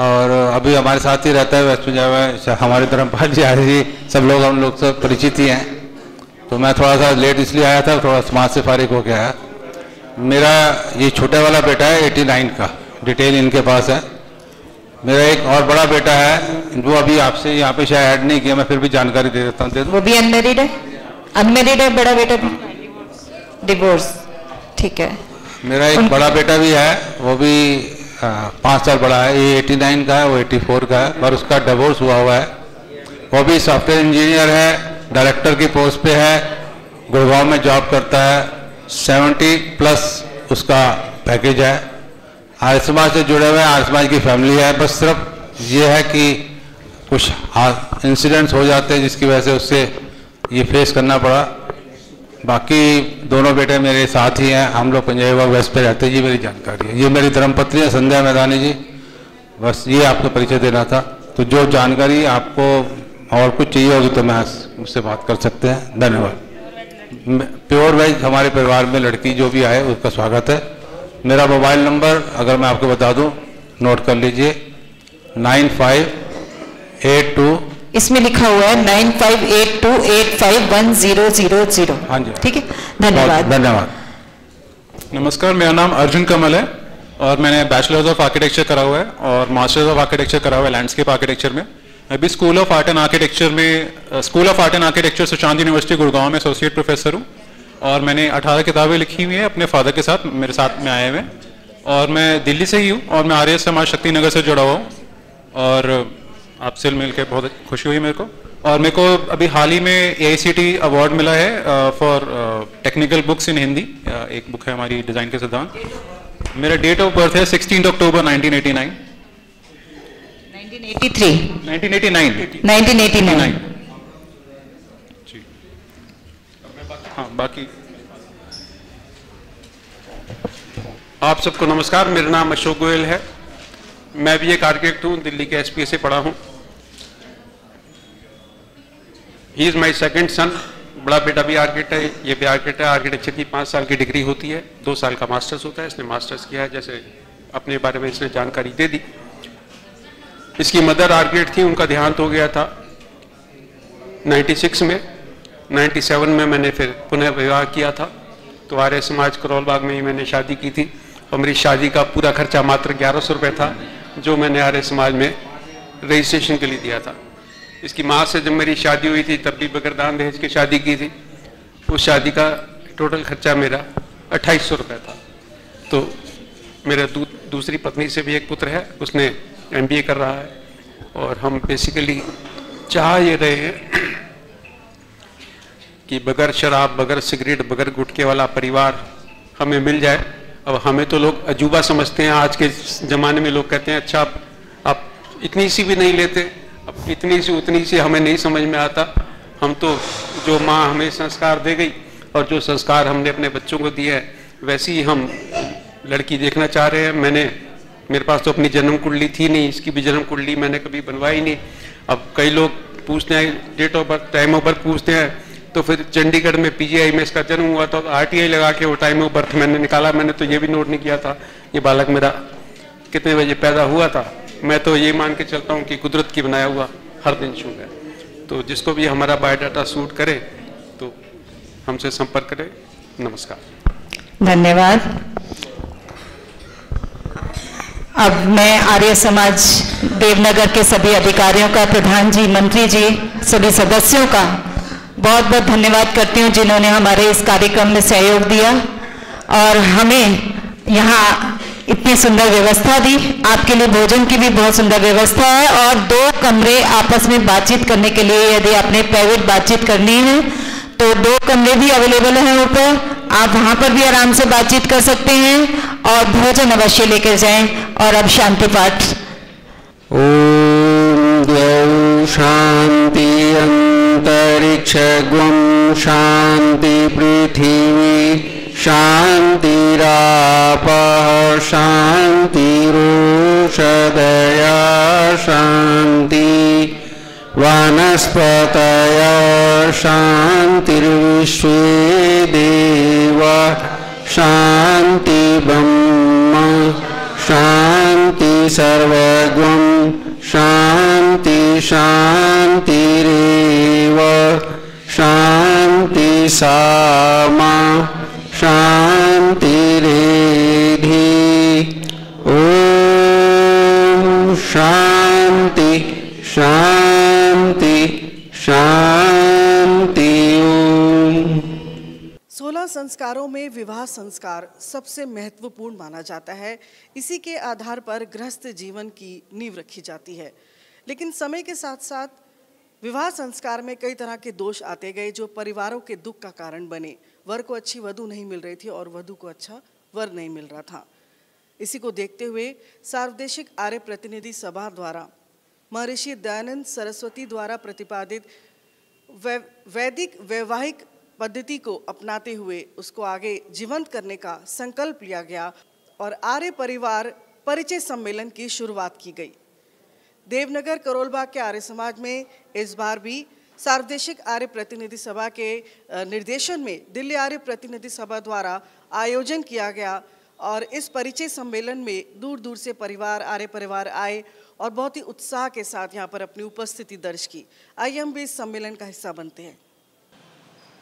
और अभी हमारे साथ ही रहता है वेस्ट पंजाब में। हमारे धर्मपाल जी आर्य जी सब लोग हम लोग सब परिचित ही हैं। तो मैं थोड़ा सा लेट इसलिए आया था, थोड़ा समाज से फारिग हो गया। मेरा ये छोटा वाला बेटा है 89 का, डिटेल इनके पास है। मेरा एक और बड़ा बेटा है जो अभी आपसे यहाँ पे शायद ऐड नहीं किया, मैं फिर भी जानकारी दे देता हूँ। वो भी अनमेरिड है? अनमेरिड है बड़ा बेटा भी? डिवोर्स, ठीक है। मेरा एक बड़ा बेटा भी है, वो भी 5 साल बड़ा है। ये 89 का है, वो 84 का है, पर उसका डिवोर्स हुआ है। वो भी सॉफ्टवेयर इंजीनियर है, डायरेक्टर की पोस्ट पे है, गुड़गांव में जॉब करता है। 70+ उसका पैकेज है। आर्य समाज से जुड़े हुए आर्य समाज की फैमिली है। बस सिर्फ ये है कि कुछ इंसिडेंट्स हो जाते हैं जिसकी वजह से उससे ये फेस करना पड़ा। बाकी दोनों बेटे मेरे साथ ही हैं, हम लोग पंजाबी बाग वेस्ट पे रहते हैं। ये मेरी जानकारी है। ये मेरी धर्मपत्नी है संध्या मेहतानी जी। बस ये आपको परिचय देना था। तो जो जानकारी आपको और कुछ चाहिए होगी तो मैं मुझसे बात कर सकते हैं। धन्यवाद। प्योर वेज हमारे परिवार में लड़की जो भी आए उसका स्वागत है। मेरा मोबाइल नंबर अगर मैं आपको बता दूं, नोट कर लीजिए, 9582। इसमें लिखा हुआ है 9582851000। हाँ जी, ठीक है, धन्यवाद। धन्यवाद। नमस्कार, मेरा नाम अर्जुन कमल है और मैंने बैचलर्स ऑफ आर्किटेक्चर करा हुआ है और मास्टर्स ऑफ आर्किटेक्चर करा हुआ है लैंडस्केप आर्किटेक्चर में। अभी school of art and architecture Sushant university Gurgaon में एसोसिएट प्रोफेसर हूँ और मैंने 18 किताबें लिखी हुई हैं अपने फादर के साथ, मेरे साथ में आए हुए हैं। और मैं दिल्ली से ही हूँ और मैं आर्य समाज शक्ति नगर से जुड़ा हुआ हूँ और आपसे मिलकर बहुत खुशी हुई मेरे को। और मेरे को अभी हाल ही में AICT अवार्ड मिला है फॉर टेक्निकल बुक्स इन हिंदी। एक बुक है हमारी डिज़ाइन के सिद्धांत, मेरा डेट ऑफ बर्थ है 16 अक्टूबर 1989। 1989 जी। हाँ, बाकी आप सबको नमस्कार। मेरा नाम अशोक गोयल है। मैं भी एक आर्किटेक्ट हूँ, दिल्ली के एसपीए से पढ़ा हूँ। ही इज़ माई सेकेंड सन। बड़ा बेटा भी आर्किटेक्ट है, ये भी आर्किटेक्ट है। आर्किटेक्चर की 5 साल की डिग्री होती है, 2 साल का मास्टर्स होता है। इसने मास्टर्स किया है, जैसे अपने बारे में इसने जानकारी दे दी। इसकी मदर आर्किटेक्ट थी, उनका देहांत हो गया था 96 में। 97 में मैंने फिर पुनः विवाह किया था, तो आर्य समाज करोल बाग में ही मैंने शादी की थी। और मेरी शादी का पूरा खर्चा मात्र 1100 रुपये था, जो मैंने आर्य समाज में रजिस्ट्रेशन के लिए दिया था। इसकी माँ से जब मेरी शादी हुई थी तब भी बगैर दान दहेज की शादी की थी। उस शादी का टोटल खर्चा मेरा 2800 रुपये था। तो मेरे दूसरी पत्नी से भी एक पुत्र है, उसने MBA कर रहा है। और हम बेसिकली चाह ये रहे हैं कि बगैर शराब, बगैर सिगरेट, बगैर गुटखे वाला परिवार हमें मिल जाए। अब हमें तो लोग अजूबा समझते हैं, आज के ज़माने में लोग कहते हैं अच्छा आप इतनी सी भी नहीं लेते, अब इतनी सी उतनी सी हमें नहीं समझ में आता। हम तो जो माँ हमें संस्कार दे गई और जो संस्कार हमने अपने बच्चों को दिए है, वैसे ही हम लड़की देखना चाह रहे हैं। मेरे पास तो अपनी जन्म कुंडली थी नहीं, इसकी भी जन्म कुंडली मैंने कभी बनवाई नहीं। अब कई लोग पूछते हैं date of birth, time of birth पूछते हैं, तो फिर चंडीगढ़ में PGI में इसका जन्म हुआ था, तो RTI लगा के वो टाइम ऑफ बर्थ मैंने निकाला। मैंने तो ये भी नोट नहीं किया था ये बालक मेरा कितने बजे पैदा हुआ था। मैं तो ये मान के चलता हूँ कि कुदरत की बनाया हुआ हर दिन शुभ है। तो जिसको भी हमारा बायोडाटा सूट करे तो हमसे संपर्क करे। नमस्कार, धन्यवाद। अब मैं आर्य समाज देवनगर के सभी अधिकारियों का, प्रधान जी, मंत्री जी, सभी सदस्यों का बहुत बहुत धन्यवाद करती हूँ जिन्होंने हमारे इस कार्यक्रम में सहयोग दिया और हमें यहाँ इतनी सुंदर व्यवस्था दी। आपके लिए भोजन की भी बहुत सुंदर व्यवस्था है और 2 कमरे आपस में बातचीत करने के लिए, यदि आपने प्राइवेट बातचीत करनी है तो 2 कमरे भी अवेलेबल हैं ऊपर। आप वहाँ पर भी आराम से बातचीत कर सकते हैं और भोजन अवश्य लेकर जाएं। और अब शांति पाठ। ओम द्यौ शांति अंतरिक्ष गुम शांति पृथ्वी शांतिरापः शांतिरोषधया शांति वनस्पतयः शांतिर्विश्वे देवा शांति ब्रह्म शांति सर्वगुण शांति शांतिरेव शांति सामा शांतिरेधि। ओम शांति शांति शांति। ओम। 16 संस्कारों में विवाह संस्कार सबसे महत्वपूर्ण माना जाता है। इसी के आधार पर गृहस्थ जीवन की नींव रखी जाती है। लेकिन समय के साथ साथ विवाह संस्कार में कई तरह के दोष आते गए जो परिवारों के दुख का कारण बने। वर को अच्छी वधू नहीं मिल रही थी और वधू को अच्छा वर नहीं मिल रहा था। इसी को देखते हुए सार्वदेशिक आर्य प्रतिनिधि सभा द्वारा महर्षि दयानंद सरस्वती द्वारा प्रतिपादित वैदिक वैवाहिक पद्धति को अपनाते हुए उसको आगे जीवंत करने का संकल्प लिया गया और आर्य परिवार परिचय सम्मेलन की शुरुआत की गई। देवनगर करोलबाग के आर्य समाज में इस बार भी सार्वदेशिक आर्य प्रतिनिधि सभा के निर्देशन में दिल्ली आर्य प्रतिनिधि सभा द्वारा आयोजन किया गया और इस परिचय सम्मेलन में दूर दूर से आर्य परिवार आए और बहुत ही उत्साह के साथ यहाँ पर अपनी उपस्थिति दर्ज की। आइए हम भी इस सम्मेलन का हिस्सा बनते हैं।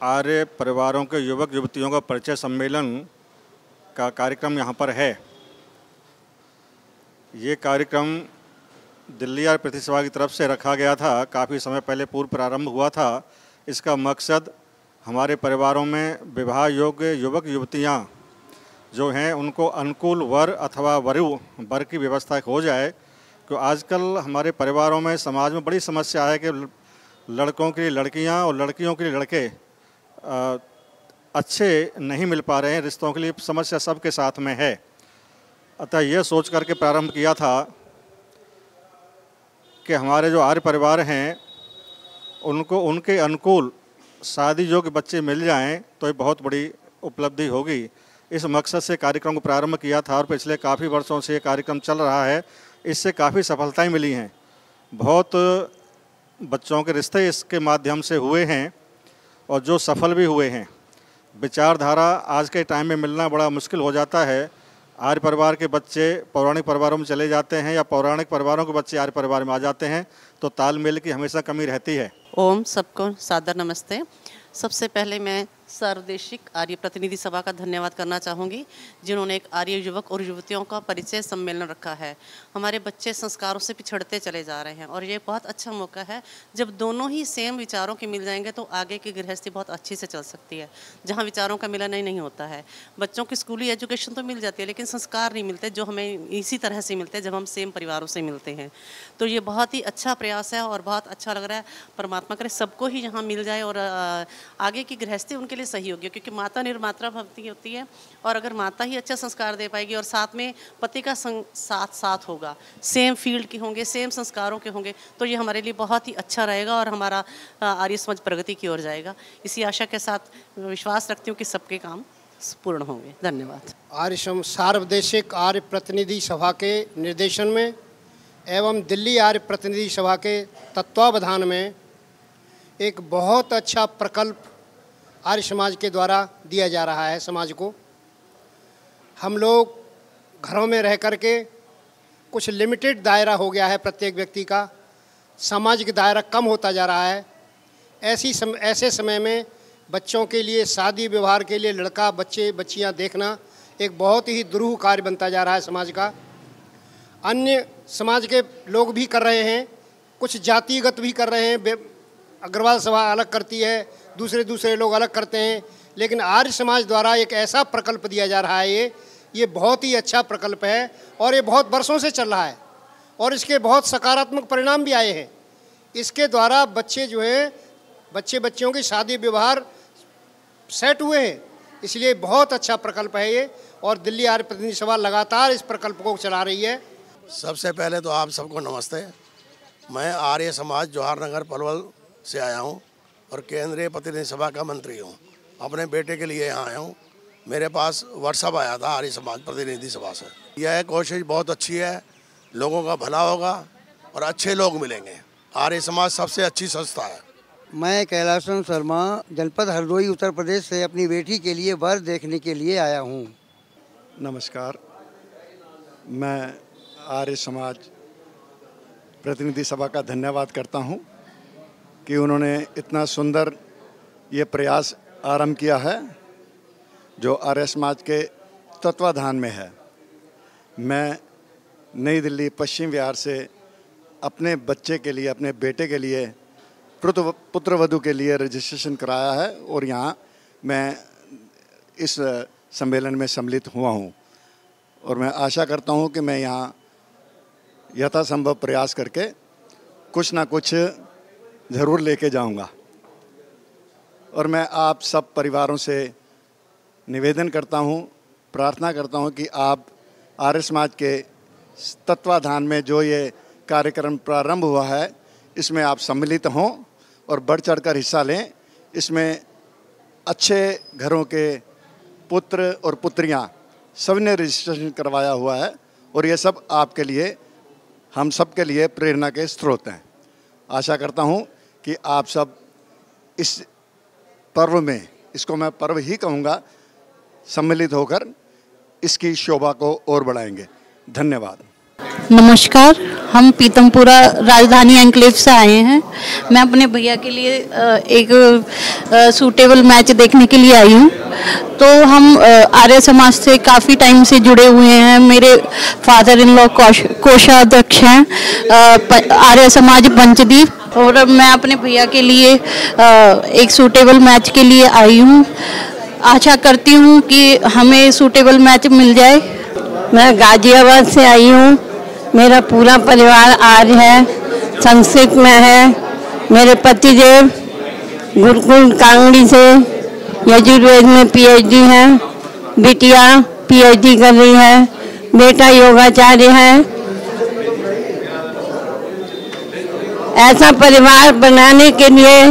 आर्य परिवारों के युवक युवतियों का परिचय सम्मेलन का कार्यक्रम यहाँ पर है। ये कार्यक्रम दिल्ली आर्य प्रतिनिधि सभा की तरफ से रखा गया था, काफ़ी समय पहले पूर्व प्रारंभ हुआ था। इसका मकसद हमारे परिवारों में विवाह योग्य युवक युवतियाँ जो हैं उनको अनुकूल वर अथवा वर की व्यवस्था हो जाए। तो आजकल हमारे परिवारों में समाज में बड़ी समस्या है कि लड़कों के लिए लड़कियां और लड़कियों के लिए लड़के अच्छे नहीं मिल पा रहे हैं। रिश्तों के लिए समस्या सबके साथ में है। अतः यह सोच करके प्रारंभ किया था कि हमारे जो आर्य परिवार हैं उनको उनके अनुकूल शादी योग्य बच्चे मिल जाएं तो ये बहुत बड़ी उपलब्धि होगी। इस मकसद से कार्यक्रम को प्रारंभ किया था और पिछले काफ़ी वर्षों से ये कार्यक्रम चल रहा है। इससे काफ़ी सफलताएं मिली हैं। बहुत बच्चों के रिश्ते इसके माध्यम से हुए हैं और जो सफल भी हुए हैं। विचारधारा आज के टाइम में मिलना बड़ा मुश्किल हो जाता है। आर्य परिवार के बच्चे पौराणिक परिवारों में चले जाते हैं या पौराणिक परिवारों के बच्चे आर्य परिवार में आ जाते हैं, तो तालमेल की हमेशा कमी रहती है। ओम, सबको सादर नमस्ते। सबसे पहले मैं सर्वदेशिक आर्य प्रतिनिधि सभा का धन्यवाद करना चाहूँगी, जिन्होंने एक आर्य युवक और युवतियों का परिचय सम्मेलन रखा है। हमारे बच्चे संस्कारों से पिछड़ते चले जा रहे हैं और ये बहुत अच्छा मौका है। जब दोनों ही सेम विचारों के मिल जाएंगे तो आगे की गृहस्थी बहुत अच्छी से चल सकती है। जहाँ विचारों का मिलन नहीं होता है, बच्चों की स्कूली एजुकेशन तो मिल जाती है लेकिन संस्कार नहीं मिलते, जो हमें इसी तरह से मिलते हैं जब हम सेम परिवारों से मिलते हैं। तो ये बहुत ही अच्छा प्रयास है और बहुत अच्छा लग रहा है। परमात्मा करे सबको ही यहाँ मिल जाए और आगे की गृहस्थी उनके लिए सही होगी, क्योंकि माता निर्मात्रा भक्ति होती है और अगर माता ही अच्छा संस्कार दे पाएगी और साथ में पति का साथ होगा, सेम फील्ड के होंगे, सेम संस्कारों के होंगे, तो ये हमारे लिए बहुत ही अच्छा रहेगा और हमारा आर्य समाज प्रगति की ओर जाएगा। इसी आशा के साथ विश्वास रखती हूँ कि सबके काम पूर्ण होंगे। धन्यवाद। आर्य सार्वदेशिक आर्य प्रतिनिधि सभा के निर्देशन में एवं दिल्ली आर्य प्रतिनिधि सभा के तत्वावधान में एक बहुत अच्छा प्रकल्प आर्य समाज के द्वारा दिया जा रहा है। समाज को हम लोग घरों में रह कर के कुछ लिमिटेड दायरा हो गया है प्रत्येक व्यक्ति का, सामाजिक दायरा कम होता जा रहा है। ऐसे समय में बच्चों के लिए शादी व्यवहार के लिए लड़का बच्चे बच्चियां देखना एक बहुत ही दुरूह कार्य बनता जा रहा है समाज का। अन्य समाज के लोग भी कर रहे हैं, कुछ जातिगत भी कर रहे हैं। अग्रवाल सभा अलग करती है, दूसरे लोग अलग करते हैं, लेकिन आर्य समाज द्वारा एक ऐसा प्रकल्प दिया जा रहा है। ये बहुत ही अच्छा प्रकल्प है और ये बहुत वर्षों से चल रहा है और इसके बहुत सकारात्मक परिणाम भी आए हैं। इसके द्वारा बच्चे जो हैं, बच्चियों की शादी व्यवहार सेट हुए हैं, इसलिए बहुत अच्छा प्रकल्प है ये और दिल्ली आर्य प्रतिनिधि सभा लगातार इस प्रकल्प को चला रही है। सबसे पहले तो आप सबको नमस्ते। मैं आर्य समाज जवाहर नगर पलवल से आया हूँ और केंद्रीय प्रतिनिधि सभा का मंत्री हूँ। अपने बेटे के लिए यहाँ आया हूँ। मेरे पास व्हाट्सअप आया था आर्य समाज प्रतिनिधि सभा से। यह कोशिश बहुत अच्छी है, लोगों का भला होगा और अच्छे लोग मिलेंगे। आर्य समाज सबसे अच्छी संस्था है। मैं कैलाशन शर्मा जनपद हरदोई उत्तर प्रदेश से अपनी बेटी के लिए वर देखने के लिए आया हूँ। नमस्कार, मैं आर्य समाज प्रतिनिधि सभा का धन्यवाद करता हूँ कि उन्होंने इतना सुंदर ये प्रयास आरंभ किया है जो आर्य समाज के तत्वाधान में है। मैं नई दिल्ली पश्चिम विहार से अपने बच्चे के लिए, अपने बेटे के लिए, पुत्र वधू के लिए रजिस्ट्रेशन कराया है और यहाँ मैं इस सम्मेलन में सम्मिलित हुआ हूँ और मैं आशा करता हूँ कि मैं यहाँ यथासंभव प्रयास करके कुछ ना कुछ ज़रूर लेके जाऊंगा। और मैं आप सब परिवारों से निवेदन करता हूं, प्रार्थना करता हूं कि आप आर्य समाज के तत्वाधान में जो ये कार्यक्रम प्रारंभ हुआ है इसमें आप सम्मिलित हों और बढ़ चढ़कर हिस्सा लें। इसमें अच्छे घरों के पुत्र और पुत्रियां सबने रजिस्ट्रेशन करवाया हुआ है और ये सब आपके लिए, हम सब के लिए प्रेरणा के स्रोत हैं। आशा करता हूं कि आप सब इस पर्व में, इसको मैं पर्व ही कहूँगा, सम्मिलित होकर इसकी शोभा को और बढ़ाएंगे। धन्यवाद। नमस्कार, हम पीतमपुरा राजधानी एन्क्लेव से आए हैं। मैं अपने भैया के लिए एक सूटेबल मैच देखने के लिए आई हूँ। तो हम आर्य समाज से काफ़ी टाइम से जुड़े हुए हैं। मेरे फादर इन लॉ कोषाध्यक्ष हैं आर्य समाज पंचदीप, और मैं अपने भैया के लिए एक सूटेबल मैच के लिए आई हूँ। आशा करती हूँ कि हमें सूटेबल मैच मिल जाए। मैं गाजियाबाद से आई हूँ। मेरा पूरा परिवार आर्य है, संस्कृत में है। मेरे पतिदेव गुरुकुल कांगड़ी से यजुर्वेद में पीएचडी है, बिटिया पीएचडी कर रही है। बेटा योगाचार्य है। ऐसा परिवार बनाने के लिए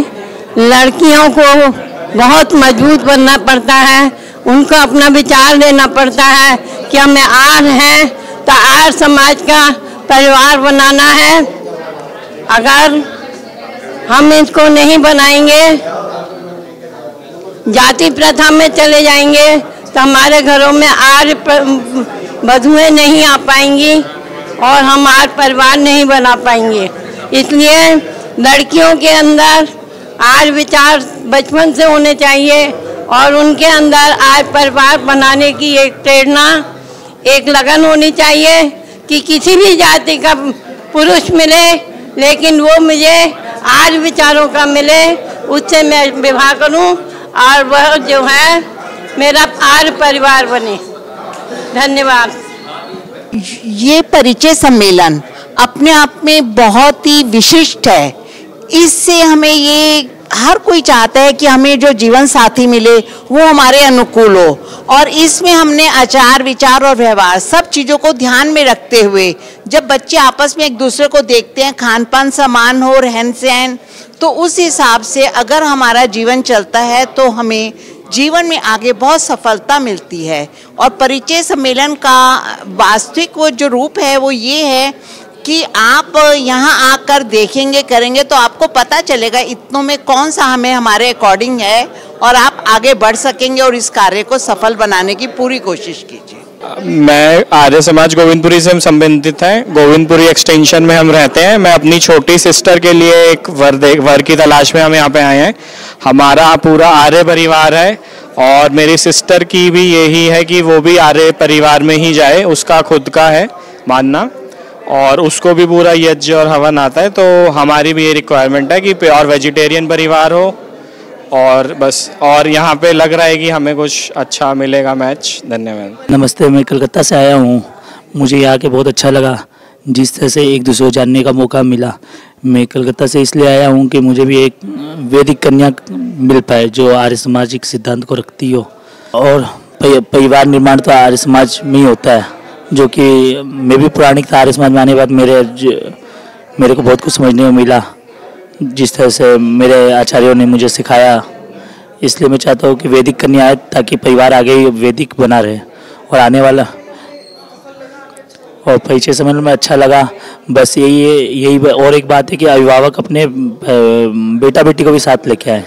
लड़कियों को बहुत मजबूत बनना पड़ता है, उनको अपना विचार देना पड़ता है कि हमें आर्य हैं तो आर्य समाज का परिवार बनाना है। अगर हम इसको नहीं बनाएंगे, जाति प्रथा में चले जाएंगे तो हमारे घरों में आर्य वधुएं नहीं आ पाएंगी और हम आर्य परिवार नहीं बना पाएंगे। इसलिए लड़कियों के अंदर आर्य विचार बचपन से होने चाहिए और उनके अंदर आर्य परिवार बनाने की एक प्रेरणा, एक लगन होनी चाहिए कि किसी भी जाति का पुरुष मिले लेकिन वो मुझे आर्य विचारों का मिले, उससे मैं विवाह करूं और वह जो है मेरा आर्य परिवार बने। धन्यवाद। ये परिचय सम्मेलन अपने आप में बहुत ही विशिष्ट है। इससे हमें ये हर कोई चाहता है कि हमें जो जीवन साथी मिले वो हमारे अनुकूल हो, और इसमें हमने आचार विचार और व्यवहार सब चीज़ों को ध्यान में रखते हुए जब बच्चे आपस में एक दूसरे को देखते हैं, खान पान समान हो, रहन सहन, तो उस हिसाब से अगर हमारा जीवन चलता है तो हमें जीवन में आगे बहुत सफलता मिलती है। और परिचय सम्मेलन का वास्तविक वो जो रूप है वो ये है कि आप यहाँ आकर देखेंगे करेंगे तो आपको पता चलेगा इतनों में कौन सा हमें हमारे अकॉर्डिंग है और आप आगे बढ़ सकेंगे और इस कार्य को सफल बनाने की पूरी कोशिश कीजिए। मैं आर्य समाज गोविंदपुरी से हम संबंधित हैं। गोविंदपुरी एक्सटेंशन में हम रहते हैं। मैं अपनी छोटी सिस्टर के लिए एक वर की तलाश में हम यहाँ पे आए हैं। हमारा पूरा आर्य परिवार है और मेरी सिस्टर की भी यही है कि वो भी आर्य परिवार में ही जाए, उसका खुद का है मानना, और उसको भी पूरा यज्ञ और हवन आता है। तो हमारी भी ये रिक्वायरमेंट है कि प्योर वेजिटेरियन परिवार हो, और बस, और यहाँ पे लग रहा है कि हमें कुछ अच्छा मिलेगा मैच। धन्यवाद। नमस्ते, मैं कलकत्ता से आया हूँ। मुझे यहाँ के बहुत अच्छा लगा, जिस तरह से एक दूसरे को जानने का मौका मिला। मैं कलकत्ता से इसलिए आया हूँ कि मुझे भी एक वैदिक कन्या मिल पाए जो आर्य सामाजिक सिद्धांत को रखती हो, और परिवार निर्माण तो आर्य समाज में ही होता है, जो कि मैं भी पौराणिक आर्य समाज में आने के बाद मेरे को बहुत कुछ समझने को मिला, जिस तरह से मेरे आचार्यों ने मुझे सिखाया। इसलिए मैं चाहता हूँ कि वैदिक कन्या आए ताकि परिवार आगे वैदिक बना रहे और आने वाला। और परिचय सम्मेलन में अच्छा लगा। बस यही और एक बात है कि अभिभावक अपने बेटा बेटी को भी साथ लेके आए।